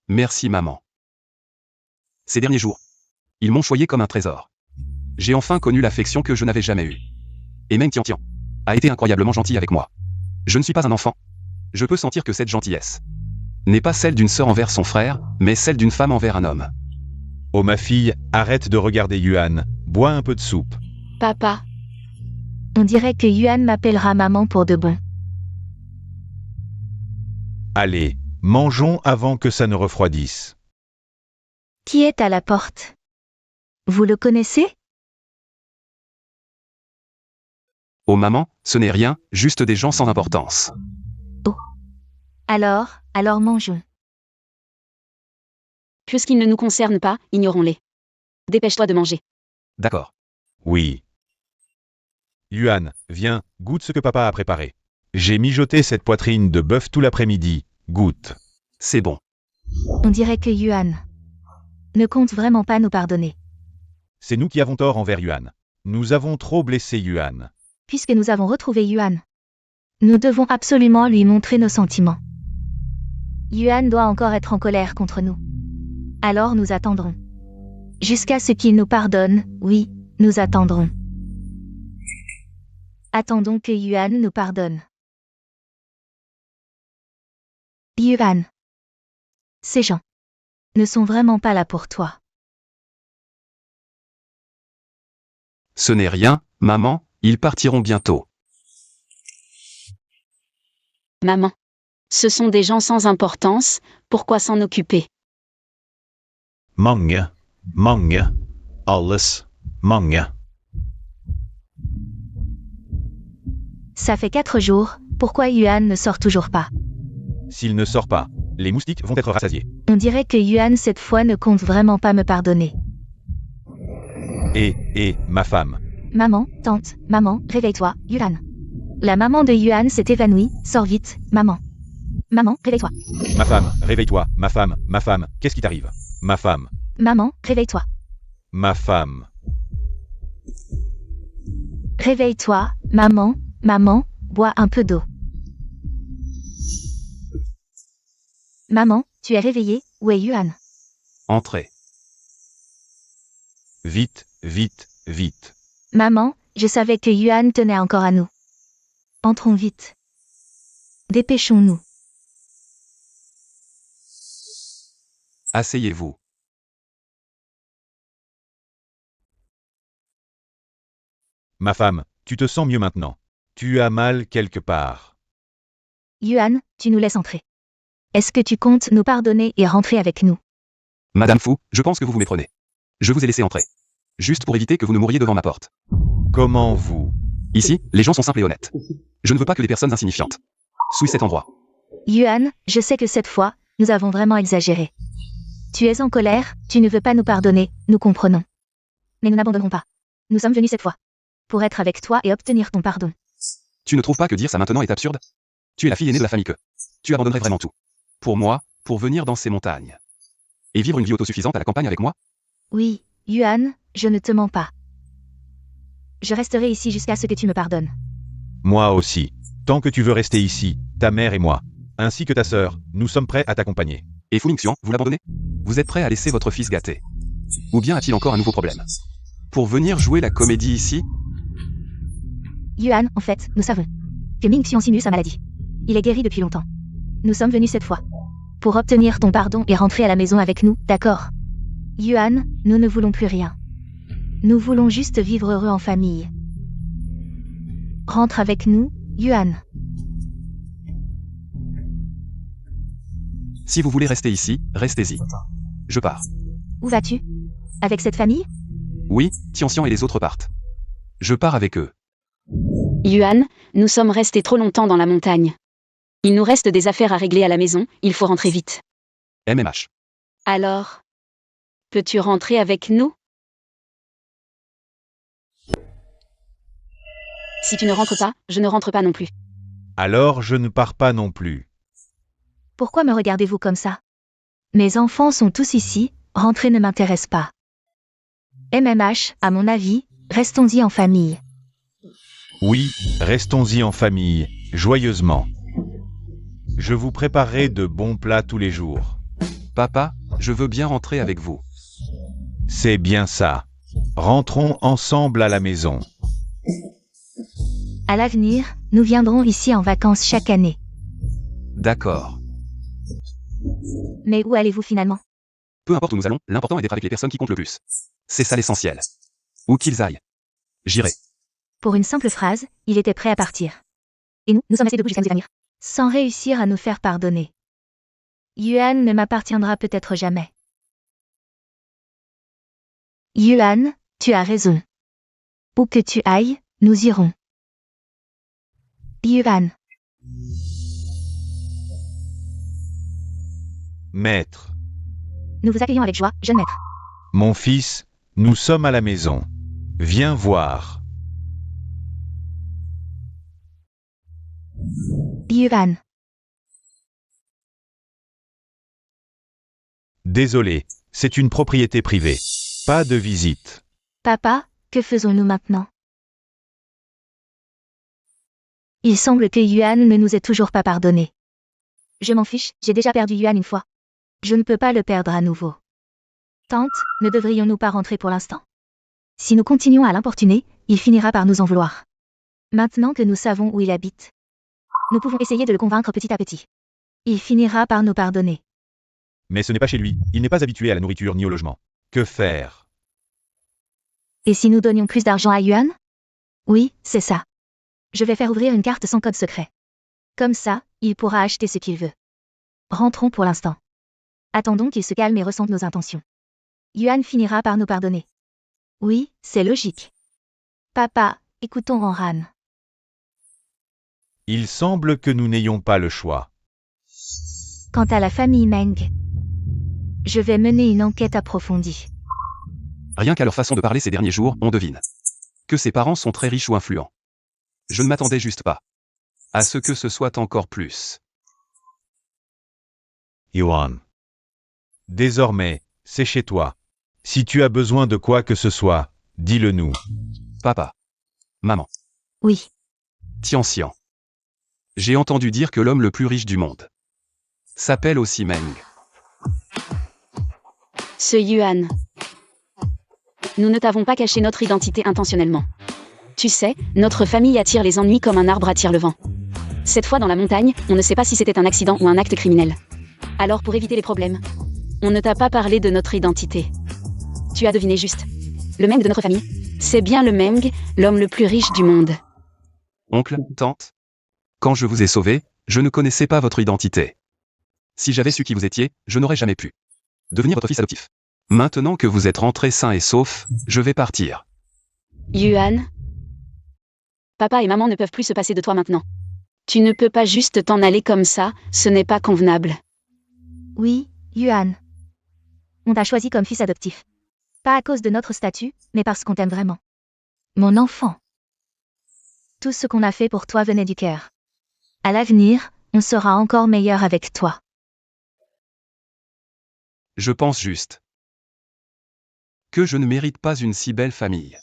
Merci maman. Ces derniers jours, ils m'ont choyé comme un trésor. J'ai enfin connu l'affection que je n'avais jamais eue. Et Meng Tiantian a été incroyablement gentil avec moi. Je ne suis pas un enfant. Je peux sentir que cette gentillesse n'est pas celle d'une sœur envers son frère, mais celle d'une femme envers un homme. Oh ma fille, arrête de regarder Yuan, bois un peu de soupe. Papa, On dirait que Yuan m'appellera maman pour de bon. Allez, mangeons avant que ça ne refroidisse. Qui est à la porte? Vous le connaissez? Oh maman, ce n'est rien, juste des gens sans importance. Alors mangeons. puisqu'ils ne nous concernent pas, ignorons-les. Dépêche-toi de manger. D'accord. Oui. Yuan, viens, goûte ce que papa a préparé. J'ai mijoté cette poitrine de bœuf tout l'après-midi, goûte. C'est bon. On dirait que Yuan ne compte vraiment pas nous pardonner. C'est nous qui avons tort envers Yuan. Nous avons trop blessé Yuan. Puisque nous avons retrouvé Yuan, nous devons absolument lui montrer nos sentiments. Yuan doit encore être en colère contre nous. Alors nous attendrons. Jusqu'à ce qu'il nous pardonne, oui, nous attendrons. Attendons que Yuan nous pardonne. Yuan. Ces gens ne sont vraiment pas là pour toi. Ce n'est rien, maman, ils partiront bientôt. Maman. Ce sont des gens sans importance, pourquoi s'en occuper? Många, alles, många. Ça fait 4 jours, pourquoi Yuan ne sort toujours pas? S'il ne sort pas, les moustiques vont être rassasiés. On dirait que Yuan cette fois ne compte vraiment pas me pardonner. Et, ma femme. Maman, tante, maman, réveille-toi, Yuan. La maman de Yuan s'est évanouie, sors vite, maman. Maman, réveille-toi. Ma femme, réveille-toi, ma femme, qu'est-ce qui t'arrive? Ma femme, Maman, réveille-toi. ma femme. Réveille-toi, maman, bois un peu d'eau. Maman, tu es réveillée, où est Yuan? Entrez. Vite, vite, vite. Maman, je savais que Yuan tenait encore à nous. Entrons vite. Dépêchons-nous. Asseyez-vous. Ma femme, tu te sens mieux maintenant. Tu as mal quelque part. Yuan, tu nous laisses entrer. Est-ce que tu comptes nous pardonner et rentrer avec nous? Madame Fu, je pense que vous vous méprenez. Je vous ai laissé entrer. Juste pour éviter que vous ne mouriez devant ma porte. Comment vous? Ici, les gens sont simples et honnêtes. Je ne veux pas que des personnes insignifiantes souillent cet endroit. Yuan, je sais que cette fois, nous avons vraiment exagéré. Tu es en colère, tu ne veux pas nous pardonner, nous comprenons. Mais nous n'abandonnerons pas. Nous sommes venus cette fois. Pour être avec toi et obtenir ton pardon. Tu ne trouves pas que dire ça maintenant est absurde? Tu es la fille aînée de la famille que tu abandonnerais vraiment tout. Pour moi, pour venir dans ces montagnes. Et vivre une vie autosuffisante à la campagne avec moi? Oui, Yuan, je ne te mens pas. Je resterai ici jusqu'à ce que tu me pardonnes. Moi aussi. Tant que tu veux rester ici, ta mère et moi, ainsi que ta sœur, nous sommes prêts à t'accompagner. Et Fu Mingxian, vous l'abandonnez? Vous êtes prêt à laisser votre fils gâter? Ou bien a-t-il encore un nouveau problème? Pour venir jouer la comédie ici? Yuan, en fait, nous savons que Ming Xian simule sa maladie. Il est guéri depuis longtemps. Nous sommes venus cette fois pour obtenir ton pardon et rentrer à la maison avec nous, d'accord? Yuan, nous ne voulons plus rien. Nous voulons juste vivre heureux en famille. Rentre avec nous, Yuan. Si vous voulez rester ici, restez-y. Je pars. Où vas-tu? Avec cette famille? Oui, Tianxian et les autres partent. Je pars avec eux. Yuan, nous sommes restés trop longtemps dans la montagne. Il nous reste des affaires à régler à la maison, il faut rentrer vite. MMH. Alors, peux-tu rentrer avec nous? Si tu ne rentres pas, je ne rentre pas non plus. Alors je ne pars pas non plus. Pourquoi me regardez-vous comme ça? Mes enfants sont tous ici, rentrer ne m'intéresse pas. MMH, à mon avis, restons-y en famille. Oui, restons-y en famille, joyeusement. Je vous préparerai de bons plats tous les jours. Papa, je veux bien rentrer avec vous. C'est bien ça. Rentrons ensemble à la maison. À l'avenir, nous viendrons ici en vacances chaque année. D'accord. Mais où allez-vous finalement? Peu importe où nous allons, l'important est d'être avec les personnes qui comptent le plus. C'est ça l'essentiel. Où qu'ils aillent. J'irai. Pour une simple phrase, il était prêt à partir. Et nous sommes restés debout jusqu'à nous évanouir, sans réussir à nous faire pardonner. Yuan ne m'appartiendra peut-être jamais. Yuan, tu as raison. Où que tu ailles, nous irons. Yuan. Maître. Nous vous accueillons avec joie, jeune maître. Mon fils, nous sommes à la maison. Viens voir. Yuan. Désolé, c'est une propriété privée. Pas de visite. Papa, que faisons-nous maintenant? Il semble que Yuan ne nous ait toujours pas pardonné. Je m'en fiche, j'ai déjà perdu Yuan une fois. Je ne peux pas le perdre à nouveau. Tante, ne devrions-nous pas rentrer pour l'instant? Si nous continuons à l'importuner, il finira par nous en vouloir. Maintenant que nous savons où il habite, nous pouvons essayer de le convaincre petit à petit. Il finira par nous pardonner. Mais ce n'est pas chez lui, il n'est pas habitué à la nourriture ni au logement. Que faire? Et si nous donnions plus d'argent à Yuan? Oui, c'est ça. Je vais faire ouvrir une carte sans code secret. Comme ça, il pourra acheter ce qu'il veut. Rentrons pour l'instant. Attendons qu'il se calme et ressente nos intentions. Yuan finira par nous pardonner. Oui, c'est logique. Papa, écoutons Ranran. Il semble que nous n'ayons pas le choix. Quant à la famille Meng, je vais mener une enquête approfondie. Rien qu'à leur façon de parler ces derniers jours, on devine que ses parents sont très riches ou influents. Je ne m'attendais juste pas à ce que ce soit encore plus. Yuan. Désormais, c'est chez toi. Si tu as besoin de quoi que ce soit, dis-le nous. Papa. Maman. Oui. Tianxian. J'ai entendu dire que l'homme le plus riche du monde s'appelle aussi Meng. Ce Yuan. Nous ne t'avons pas caché notre identité intentionnellement. Tu sais, notre famille attire les ennuis comme un arbre attire le vent. Cette fois dans la montagne, on ne sait pas si c'était un accident ou un acte criminel. Alors pour éviter les problèmes, on ne t'a pas parlé de notre identité. Tu as deviné juste. Le Meng de notre famille, c'est bien le Meng, l'homme le plus riche du monde. Oncle, tante. Quand je vous ai sauvé, je ne connaissais pas votre identité. Si j'avais su qui vous étiez, je n'aurais jamais pu devenir votre fils adoptif. Maintenant que vous êtes rentré sain et sauf, je vais partir. Yuan. Papa et maman ne peuvent plus se passer de toi maintenant. Tu ne peux pas juste t'en aller comme ça, ce n'est pas convenable. Oui, Yuan. On t'a choisi comme fils adoptif. Pas à cause de notre statut, mais parce qu'on t'aime vraiment. Mon enfant. Tout ce qu'on a fait pour toi venait du cœur. À l'avenir, on sera encore meilleur avec toi. Je pense juste que je ne mérite pas une si belle famille,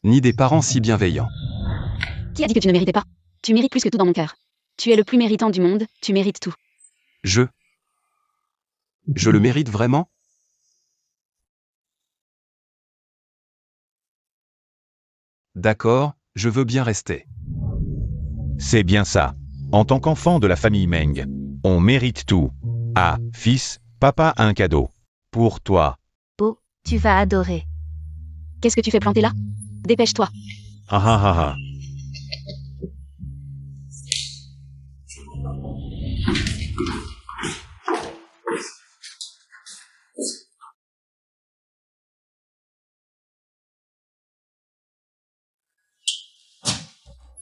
ni des parents si bienveillants. Qui a dit que tu ne méritais pas? Tu mérites plus que tout dans mon cœur. Tu es le plus méritant du monde, tu mérites tout. Je le mérite vraiment? D'accord, je veux bien rester. C'est bien ça. En tant qu'enfant de la famille Meng, on mérite tout. Ah, fils, papa a un cadeau. Pour toi. Oh, tu vas adorer. Qu'est-ce que tu fais planter là? Dépêche-toi. Ah ah ah ah.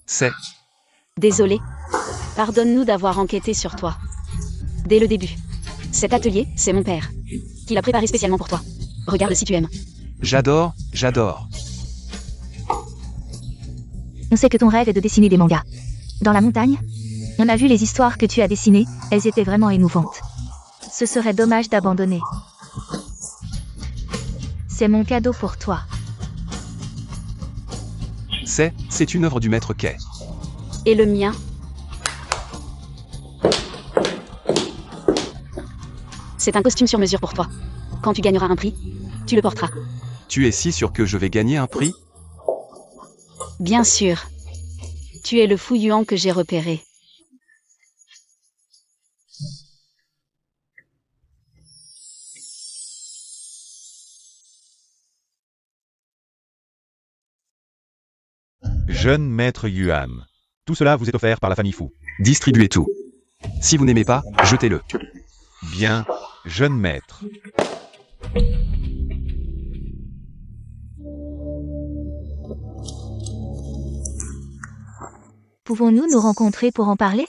C'est Désolé. Pardonne-nous d'avoir enquêté sur toi. Dès le début. Cet atelier, c'est mon père. Qui l'a préparé spécialement pour toi. Regarde si tu aimes. j'adore. On sait que ton rêve est de dessiner des mangas. Dans la montagne, on a vu les histoires que tu as dessinées, elles étaient vraiment émouvantes. Ce serait dommage d'abandonner. C'est mon cadeau pour toi. C'est une œuvre du maître Quai. Et le mien? C'est un costume sur mesure pour toi. Quand tu gagneras un prix, tu le porteras. Tu es si sûr que je vais gagner un prix? Bien sûr. Tu es le fou Yuan que j'ai repéré. Jeune maître Yuan. Tout cela vous est offert par la famille Fu. Distribuez tout. Si vous n'aimez pas, jetez-le. Bien, jeune maître. Pouvons-nous nous rencontrer pour en parler?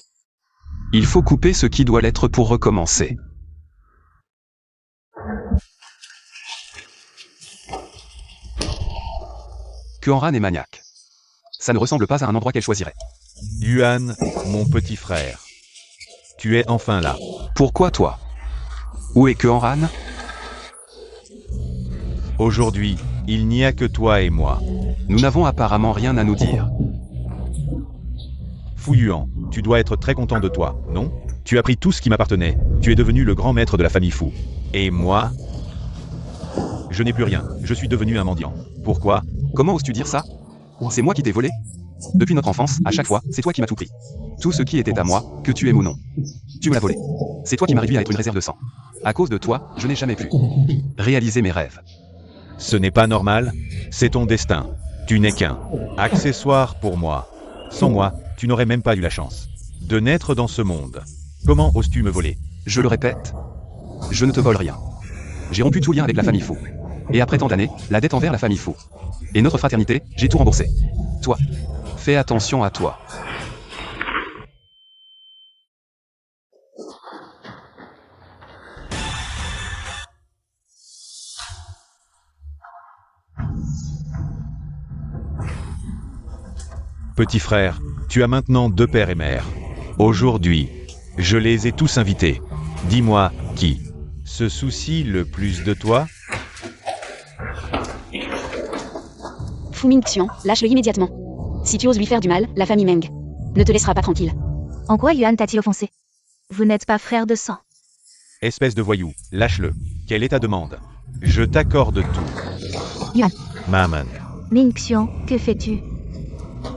Il faut couper ce qui doit l'être pour recommencer. Kuanran est maniaque. Ça ne ressemble pas à un endroit qu'elle choisirait. Yuan, mon petit frère. Tu es enfin là. Pourquoi toi? Où est Kuanran? Aujourd'hui, il n'y a que toi et moi. Nous n'avons apparemment rien à nous dire. Fu Yuan, tu dois être très content de toi, non? Tu as pris tout ce qui m'appartenait. Tu es devenu le grand maître de la famille Fu. Et moi? Je n'ai plus rien. Je suis devenu un mendiant. Pourquoi? Comment oses-tu dire ça? C'est moi qui t'ai volé? Depuis notre enfance, à chaque fois, c'est toi qui m'as tout pris. Tout ce qui était à moi, que tu aimes ou non. Tu me l'as volé. C'est toi qui m'as réduit à être une réserve de sang. À cause de toi, je n'ai jamais pu réaliser mes rêves. Ce n'est pas normal. C'est ton destin. Tu n'es qu'un accessoire pour moi. Sans moi, tu n'aurais même pas eu la chance de naître dans ce monde. Comment oses-tu me voler? Je le répète, je ne te vole rien. J'ai rompu tout lien avec la famille Fu. Et après tant d'années, la dette envers la famille Fu. Et notre fraternité, j'ai tout remboursé. Toi, fais attention à toi. Petit frère, tu as maintenant 2 pères et mères. Aujourd'hui, je les ai tous invités. Dis-moi, qui se soucie le plus de toi? Fu Mingxian, lâche-le immédiatement. Si tu oses lui faire du mal, la famille Meng ne te laissera pas tranquille. En quoi Yuan t'a-t-il offensé? Vous n'êtes pas frère de sang. Espèce de voyou, lâche-le. Quelle est ta demande? Je t'accorde tout. Yuan. Maman. Ming-Xion, que fais-tu?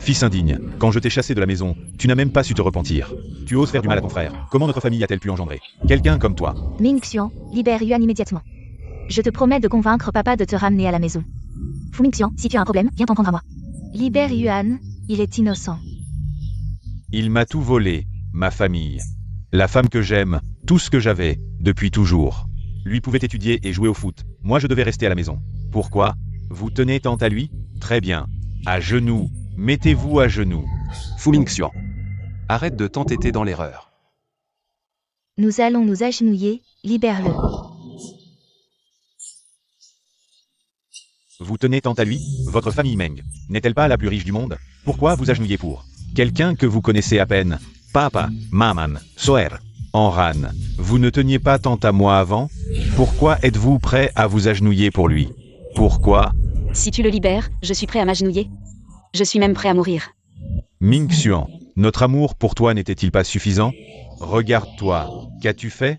Fils indigne, quand je t'ai chassé de la maison, tu n'as même pas su te repentir. Tu oses faire du mal à ton frère. Comment notre famille a-t-elle pu engendrer quelqu'un comme toi? Ming-Xion, libère Yuan immédiatement. Je te promets de convaincre papa de te ramener à la maison. Fu Ming-Xion, si tu as un problème, viens t'en prendre à moi. Libère Yuan, il est innocent. Il m'a tout volé, ma famille. La femme que j'aime, tout ce que j'avais, depuis toujours. Lui pouvait étudier et jouer au foot. Moi je devais rester à la maison. Pourquoi? Vous tenez tant à lui? Très bien. À genoux. Mettez-vous à genoux. Fu Mingxian. Arrête de t'entêter dans l'erreur. Nous allons nous agenouiller, libère-le. Vous tenez tant à lui? Votre famille Meng n'est-elle pas la plus riche du monde? Pourquoi vous agenouillez pour quelqu'un que vous connaissez à peine? Papa, Maman, Soer, Enran, vous ne teniez pas tant à moi avant? Pourquoi êtes-vous prêt à vous agenouiller pour lui? Pourquoi? Si tu le libères, je suis prêt à m'agenouiller. Je suis même prêt à mourir. Ming-Xuan, notre amour pour toi n'était-il pas suffisant? Regarde-toi, qu'as-tu fait?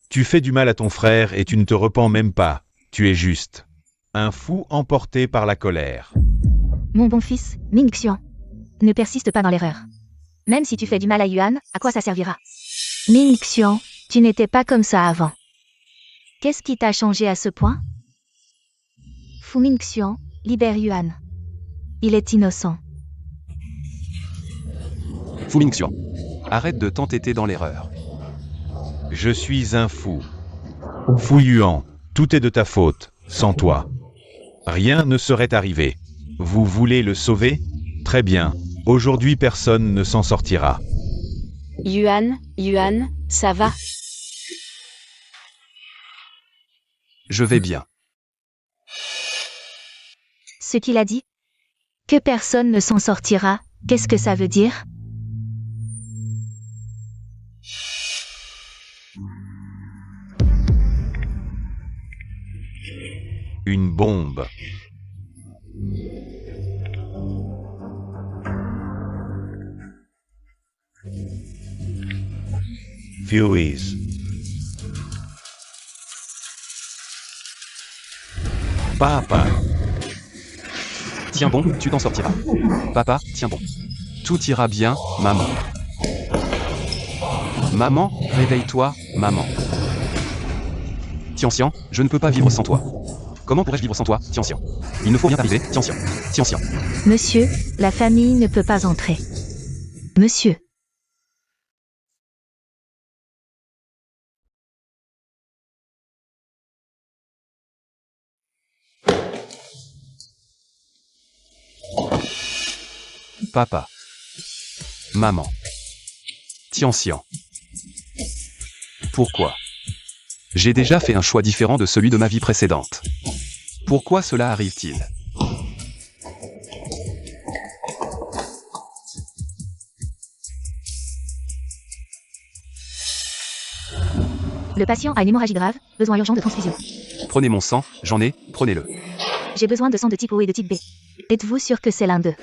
Tu fais du mal à ton frère et tu ne te repens même pas. Tu es juste un fou emporté par la colère. Mon bon fils, Ming-Xion, ne persiste pas dans l'erreur. Même si tu fais du mal à Yuan, à quoi ça servira? Ming-Xion, tu n'étais pas comme ça avant. Qu'est-ce qui t'a changé à ce point? Fu Ming-Xion, libère Yuan. Il est innocent. Fu Mingxian. Arrête de t'entêter dans l'erreur. Je suis un fou. Fu Yuan, tout est de ta faute, sans toi. Rien ne serait arrivé. Vous voulez le sauver? Très bien. Aujourd'hui personne ne s'en sortira. Yuan, ça va? Je vais bien. Ce qu'il a dit? Que personne ne s'en sortira, qu'est-ce que ça veut dire? Une bombe. Furies. Papa. Tiens bon, tu t'en sortiras. Papa, tiens bon. Tout ira bien, maman. Maman, réveille-toi, maman. Tianxian, je ne peux pas vivre sans toi. Comment pourrais-je vivre sans toi, Tianxian? Il ne faut rien t'arriver, Tianxian. Monsieur, la famille ne peut pas entrer. Monsieur. Papa. Maman. Tianxian. Pourquoi? J'ai déjà fait un choix différent de celui de ma vie précédente. Pourquoi cela arrive-t-il? Le patient a une hémorragie grave, besoin urgent de transfusion. Prenez mon sang, j'en ai, prenez-le. J'ai besoin de sang de type O et de type B. Êtes-vous sûr que c'est l'un d'eux?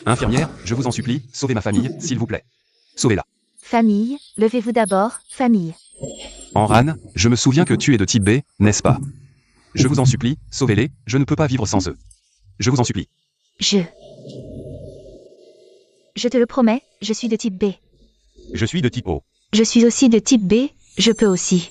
Infirmière, je vous en supplie, sauvez ma famille, s'il vous plaît. Sauvez-la. Famille, levez-vous d'abord, famille. Enran, je me souviens que tu es de type B, n'est-ce pas? Je vous en supplie, sauvez-les, je ne peux pas vivre sans eux. Je vous en supplie. Je te le promets, je suis de type B. Je suis de type O. Je suis aussi de type B, je peux aussi.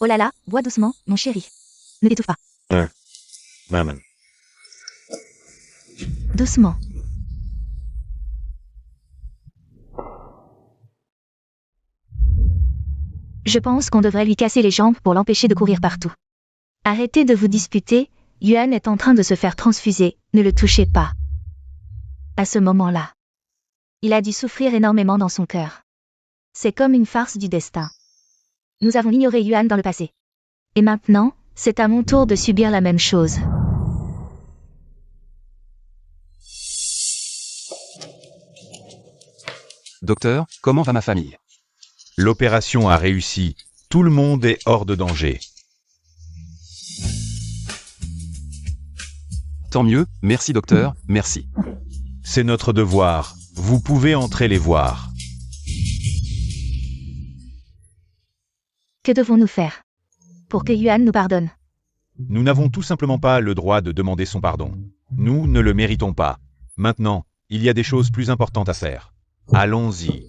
Oh là là, bois doucement, mon chéri. Ne t'étouffe pas. Maman. Doucement. Je pense qu'on devrait lui casser les jambes pour l'empêcher de courir partout. Arrêtez de vous disputer, Yuan est en train de se faire transfuser, ne le touchez pas. À ce moment-là, il a dû souffrir énormément dans son cœur. C'est comme une farce du destin. Nous avons ignoré Yuan dans le passé. Et maintenant, c'est à mon tour de subir la même chose. Docteur, comment va ma famille? L'opération a réussi. Tout le monde est hors de danger. Tant mieux, merci docteur, merci. C'est notre devoir. Vous pouvez entrer les voir. Que devons-nous faire pour que Yuan nous pardonne? Nous n'avons tout simplement pas le droit de demander son pardon. Nous ne le méritons pas. Maintenant, il y a des choses plus importantes à faire. Allons-y.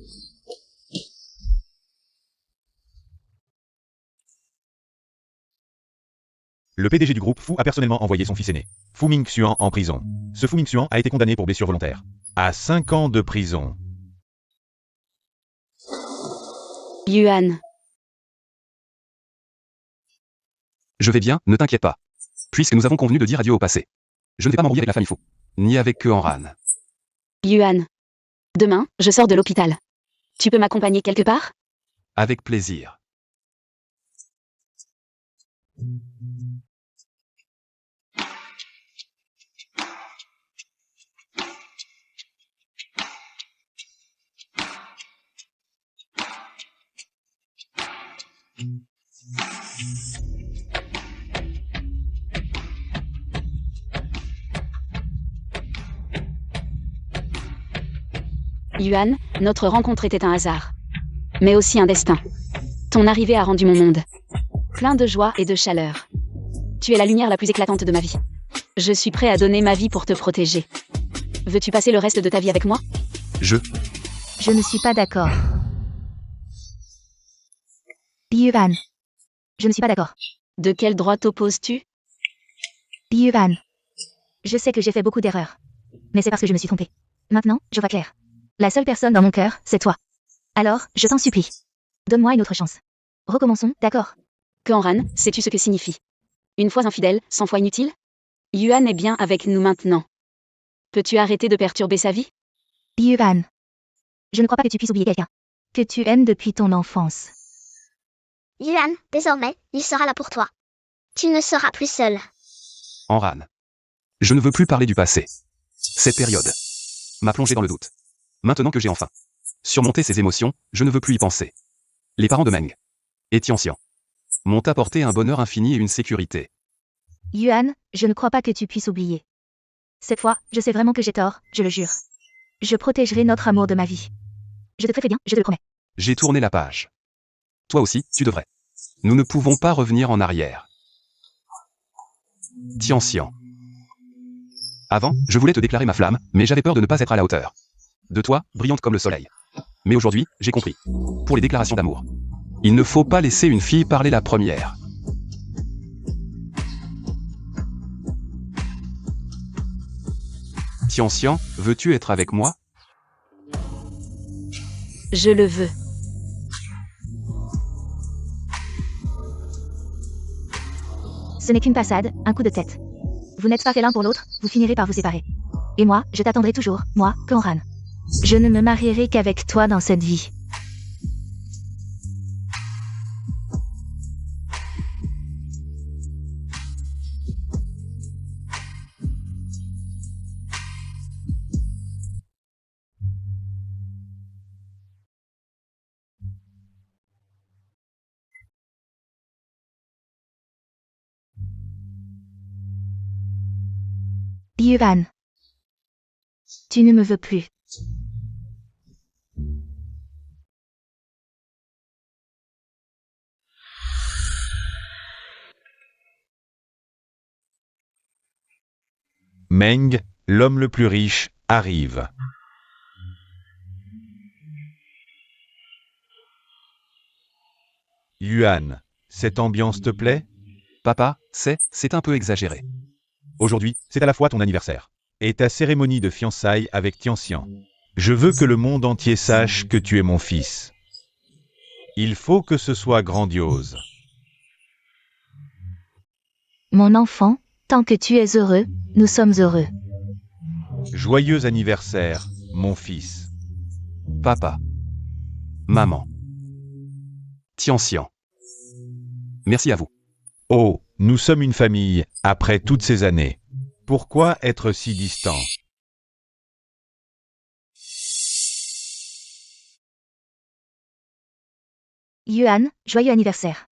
Le PDG du groupe Fu a personnellement envoyé son fils aîné, Fu Mingxuan, en prison. Ce Fu Mingxuan a été condamné pour blessure volontaire. À 5 ans de prison. Yuan, Je vais bien, ne t'inquiète pas. Puisque nous avons convenu de dire adieu au passé. Je ne vais pas m'embrouiller avec la famille Fu. Ni avec Keanran. Yuan. Demain, je sors de l'hôpital. Tu peux m'accompagner quelque part? Avec plaisir. Yuan, notre rencontre était un hasard. Mais aussi un destin. Ton arrivée a rendu mon monde plein de joie et de chaleur. Tu es la lumière la plus éclatante de ma vie. Je suis prêt à donner ma vie pour te protéger. Veux-tu passer le reste de ta vie avec moi? Je ne suis pas d'accord. Yuan. Je ne suis pas d'accord. De quel droit t'opposes-tu? Yuan. Je sais que j'ai fait beaucoup d'erreurs. Mais c'est parce que je me suis trompée. Maintenant, je vois clair. La seule personne dans mon cœur, c'est toi. Alors, je t'en supplie. Donne-moi une autre chance. Recommençons, d'accord? Keanran, sais-tu ce que signifie? Une fois infidèle, 100 fois inutile? Yuan est bien avec nous maintenant. Peux-tu arrêter de perturber sa vie? Yuan. Je ne crois pas que tu puisses oublier quelqu'un que tu aimes depuis ton enfance. Yuan, désormais, il sera là pour toi. Tu ne seras plus seul. Anran. Je ne veux plus parler du passé. Cette période m'a plongé dans le doute. Maintenant que j'ai enfin surmonté ces émotions, je ne veux plus y penser. Les parents de Meng et Tianxian m'ont apporté un bonheur infini et une sécurité. Yuan, je ne crois pas que tu puisses oublier. Cette fois, je sais vraiment que j'ai tort, je le jure. Je protégerai notre amour de ma vie. Je te ferai bien, je te le promets. J'ai tourné la page. Toi aussi, tu devrais. Nous ne pouvons pas revenir en arrière. Tianxian. Avant, je voulais te déclarer ma flamme, mais j'avais peur de ne pas être à la hauteur. De toi, brillante comme le soleil. Mais aujourd'hui, j'ai compris. Pour les déclarations d'amour, il ne faut pas laisser une fille parler la première. Tianxian, veux-tu être avec moi? Je le veux. Ce n'est qu'une passade, un coup de tête. Vous n'êtes pas fait l'un pour l'autre, vous finirez par vous séparer. Et moi, je t'attendrai toujours, moi, Keanran. Je ne me marierai qu'avec toi dans cette vie. Yuan. Tu ne me veux plus. Meng, l'homme le plus riche, arrive. Yuan, cette ambiance te plaît? Papa, c'est un peu exagéré. Aujourd'hui, c'est à la fois ton anniversaire et ta cérémonie de fiançailles avec Tianxian. Je veux que le monde entier sache que tu es mon fils. Il faut que ce soit grandiose. Mon enfant, tant que tu es heureux, nous sommes heureux. Joyeux anniversaire, mon fils. Papa. Maman. Tianxian. Merci à vous. Oh, nous sommes une famille, après toutes ces années. Pourquoi être si distant? Yuan, joyeux anniversaire.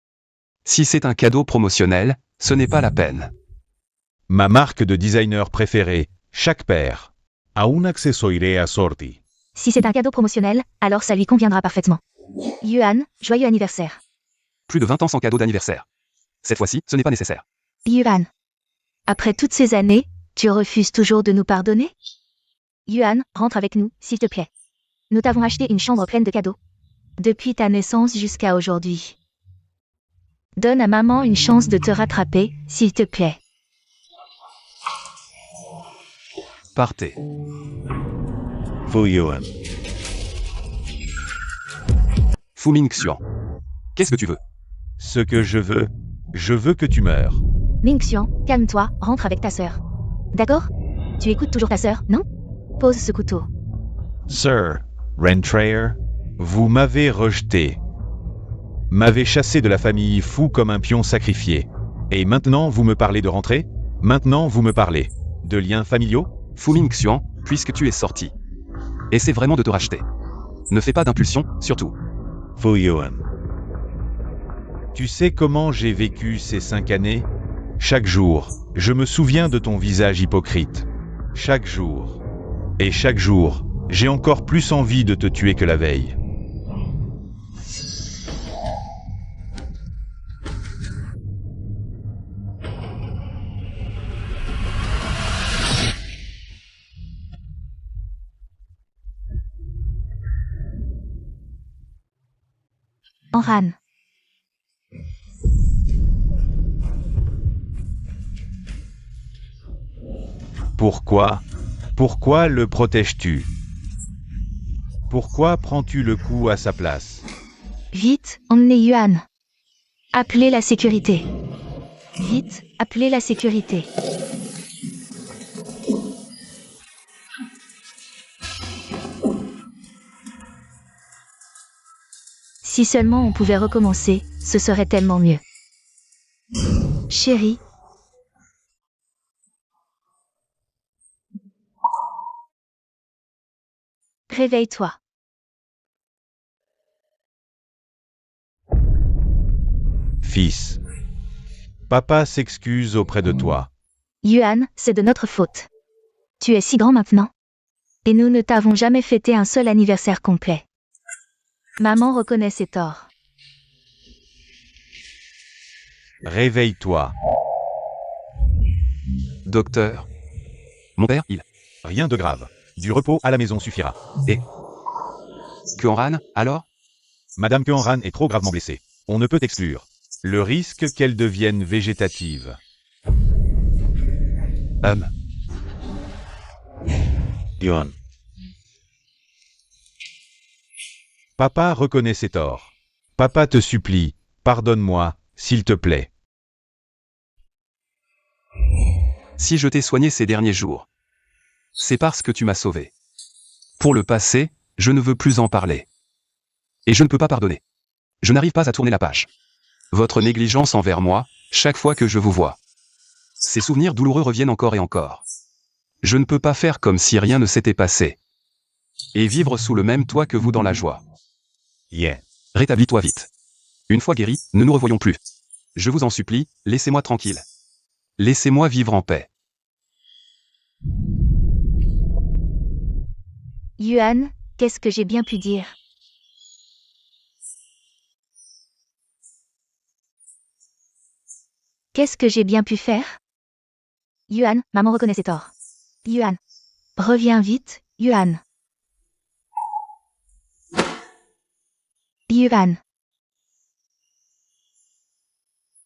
Si c'est un cadeau promotionnel, ce n'est pas la peine. Ma marque de designer préférée, chaque paire. Aún accessoiré assorti. Si c'est un cadeau promotionnel, alors ça lui conviendra parfaitement. Yuan, joyeux anniversaire. Plus de 20 ans sans cadeau d'anniversaire. Cette fois-ci, ce n'est pas nécessaire. Yuan. Après toutes ces années, tu refuses toujours de nous pardonner? Yuan, rentre avec nous, s'il te plaît. Nous t'avons acheté une chambre pleine de cadeaux. Depuis ta naissance jusqu'à aujourd'hui. Donne à maman une chance de te rattraper, s'il te plaît. Partez. Fu Yuan. Fu Mingxian. Qu'est-ce que tu veux? Ce que je veux que tu meurs. Mingxian, calme-toi, rentre avec ta sœur. D'accord? Tu écoutes toujours ta sœur, non? Pose ce couteau. Sir, Rentrayer, vous m'avez rejeté. M'avez chassé de la famille Fu comme un pion sacrifié. Et maintenant vous me parlez de rentrer? Maintenant vous me parlez de liens familiaux? Fu Mingxian, puisque tu es sorti. Essaie vraiment de te racheter. Ne fais pas d'impulsion, surtout. Fu Yuan. Tu sais comment j'ai vécu ces 5 années? Chaque jour, je me souviens de ton visage hypocrite. Chaque jour. Et chaque jour, j'ai encore plus envie de te tuer que la veille. Enran. Pourquoi le protèges-tu? Pourquoi prends-tu le coup à sa place? Vite, emmenez Yuan. Appelez la sécurité. Vite, appelez la sécurité. Si seulement on pouvait recommencer, ce serait tellement mieux. Chérie. Réveille-toi. Fils. Papa s'excuse auprès de toi. Yuan, c'est de notre faute. Tu es si grand maintenant. Et nous ne t'avons jamais fêté un seul anniversaire complet. Maman reconnaît ses torts. Réveille-toi. Docteur. Mon père, il. Rien de grave. Du repos à la maison suffira. Et Kuanran, alors? Madame Kuanran est trop gravement blessée. On ne peut exclure le risque qu'elle devienne végétative. Yuan. Papa reconnaît ses torts. Papa te supplie, pardonne-moi, s'il te plaît. Si je t'ai soigné ces derniers jours, c'est parce que tu m'as sauvé. Pour le passé, je ne veux plus en parler. Et je ne peux pas pardonner. Je n'arrive pas à tourner la page. Votre négligence envers moi, chaque fois que je vous vois. Ces souvenirs douloureux reviennent encore et encore. Je ne peux pas faire comme si rien ne s'était passé. Et vivre sous le même toit que vous dans la joie. Yeah. Rétablis-toi vite. Une fois guéri, ne nous revoyons plus. Je vous en supplie, laissez-moi tranquille. Laissez-moi vivre en paix. Yuan, qu'est-ce que j'ai bien pu dire? Qu'est-ce que j'ai bien pu faire? Yuan, maman reconnaît ses torts. Yuan. Reviens vite, Yuan. Yuan.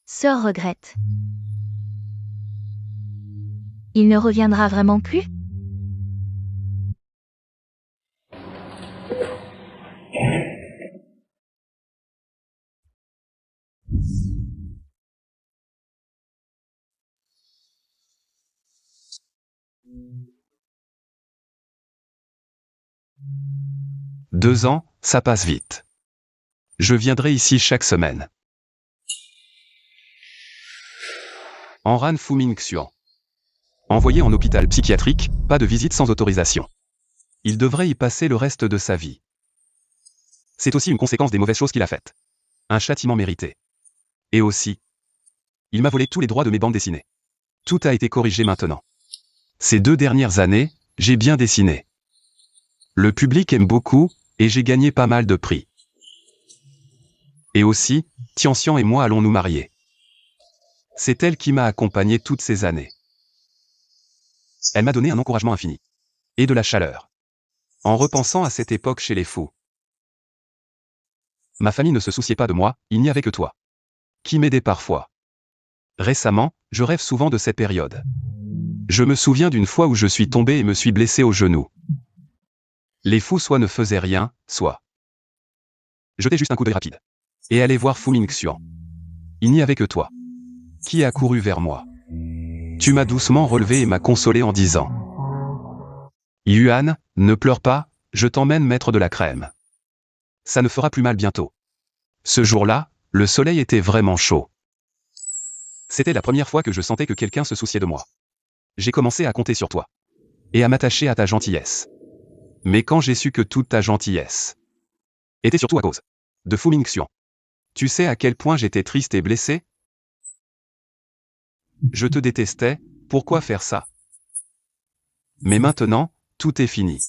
Sœur regrette. Il ne reviendra vraiment plus? Deux ans, ça passe vite. Je viendrai ici chaque semaine. Enran Fu Mingxian. Envoyé en hôpital psychiatrique, pas de visite sans autorisation. Il devrait y passer le reste de sa vie. C'est aussi une conséquence des mauvaises choses qu'il a faites. Un châtiment mérité. Et aussi, il m'a volé tous les droits de mes bandes dessinées. Tout a été corrigé maintenant. Ces 2 dernières années, j'ai bien dessiné. Le public aime beaucoup, et j'ai gagné pas mal de prix. Et aussi, Tianxian et moi allons nous marier. C'est elle qui m'a accompagné toutes ces années. Elle m'a donné un encouragement infini. Et de la chaleur. En repensant à cette époque chez les fous. Ma famille ne se souciait pas de moi, il n'y avait que toi. Qui m'aidait parfois. Récemment, je rêve souvent de cette période. Je me souviens d'une fois où je suis tombé et me suis blessé au genou. Les fous soit ne faisaient rien, soit jetaient juste un coup d'œil rapide. Et allaient voir Fu Mingxian. Il n'y avait que toi. Qui a couru vers moi. Tu m'as doucement relevé et m'as consolé en disant Yuan, ne pleure pas, je t'emmène mettre de la crème. Ça ne fera plus mal bientôt. Ce jour-là, le soleil était vraiment chaud. C'était la première fois que je sentais que quelqu'un se souciait de moi. J'ai commencé à compter sur toi. Et à m'attacher à ta gentillesse. Mais quand j'ai su que toute ta gentillesse était surtout à cause de Fu Mingxian. Tu sais à quel point j'étais triste et blessé? Je te détestais, pourquoi faire ça? Mais maintenant, tout est fini.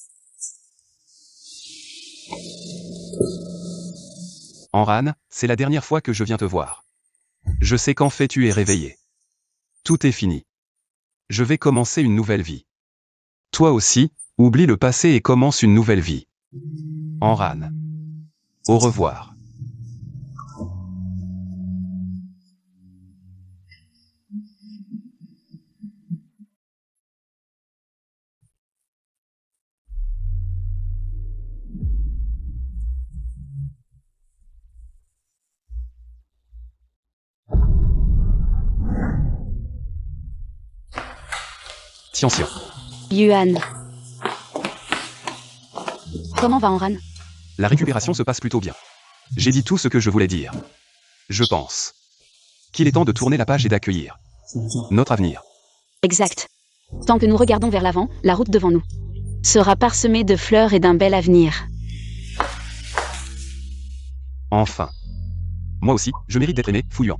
Enran, c'est la dernière fois que je viens te voir. Je sais qu'en fait tu es réveillé. Tout est fini. Je vais commencer une nouvelle vie. Toi aussi, oublie le passé et commence une nouvelle vie. Enran. Au revoir. Tianxian. Yuan. Comment va Enran? La récupération se passe plutôt bien. J'ai dit tout ce que je voulais dire. Je pense qu'il est temps de tourner la page et d'accueillir notre avenir. Exact. Tant que nous regardons vers l'avant, la route devant nous sera parsemée de fleurs et d'un bel avenir. Enfin. Moi aussi, je mérite d'être aimé, Fu Yuan.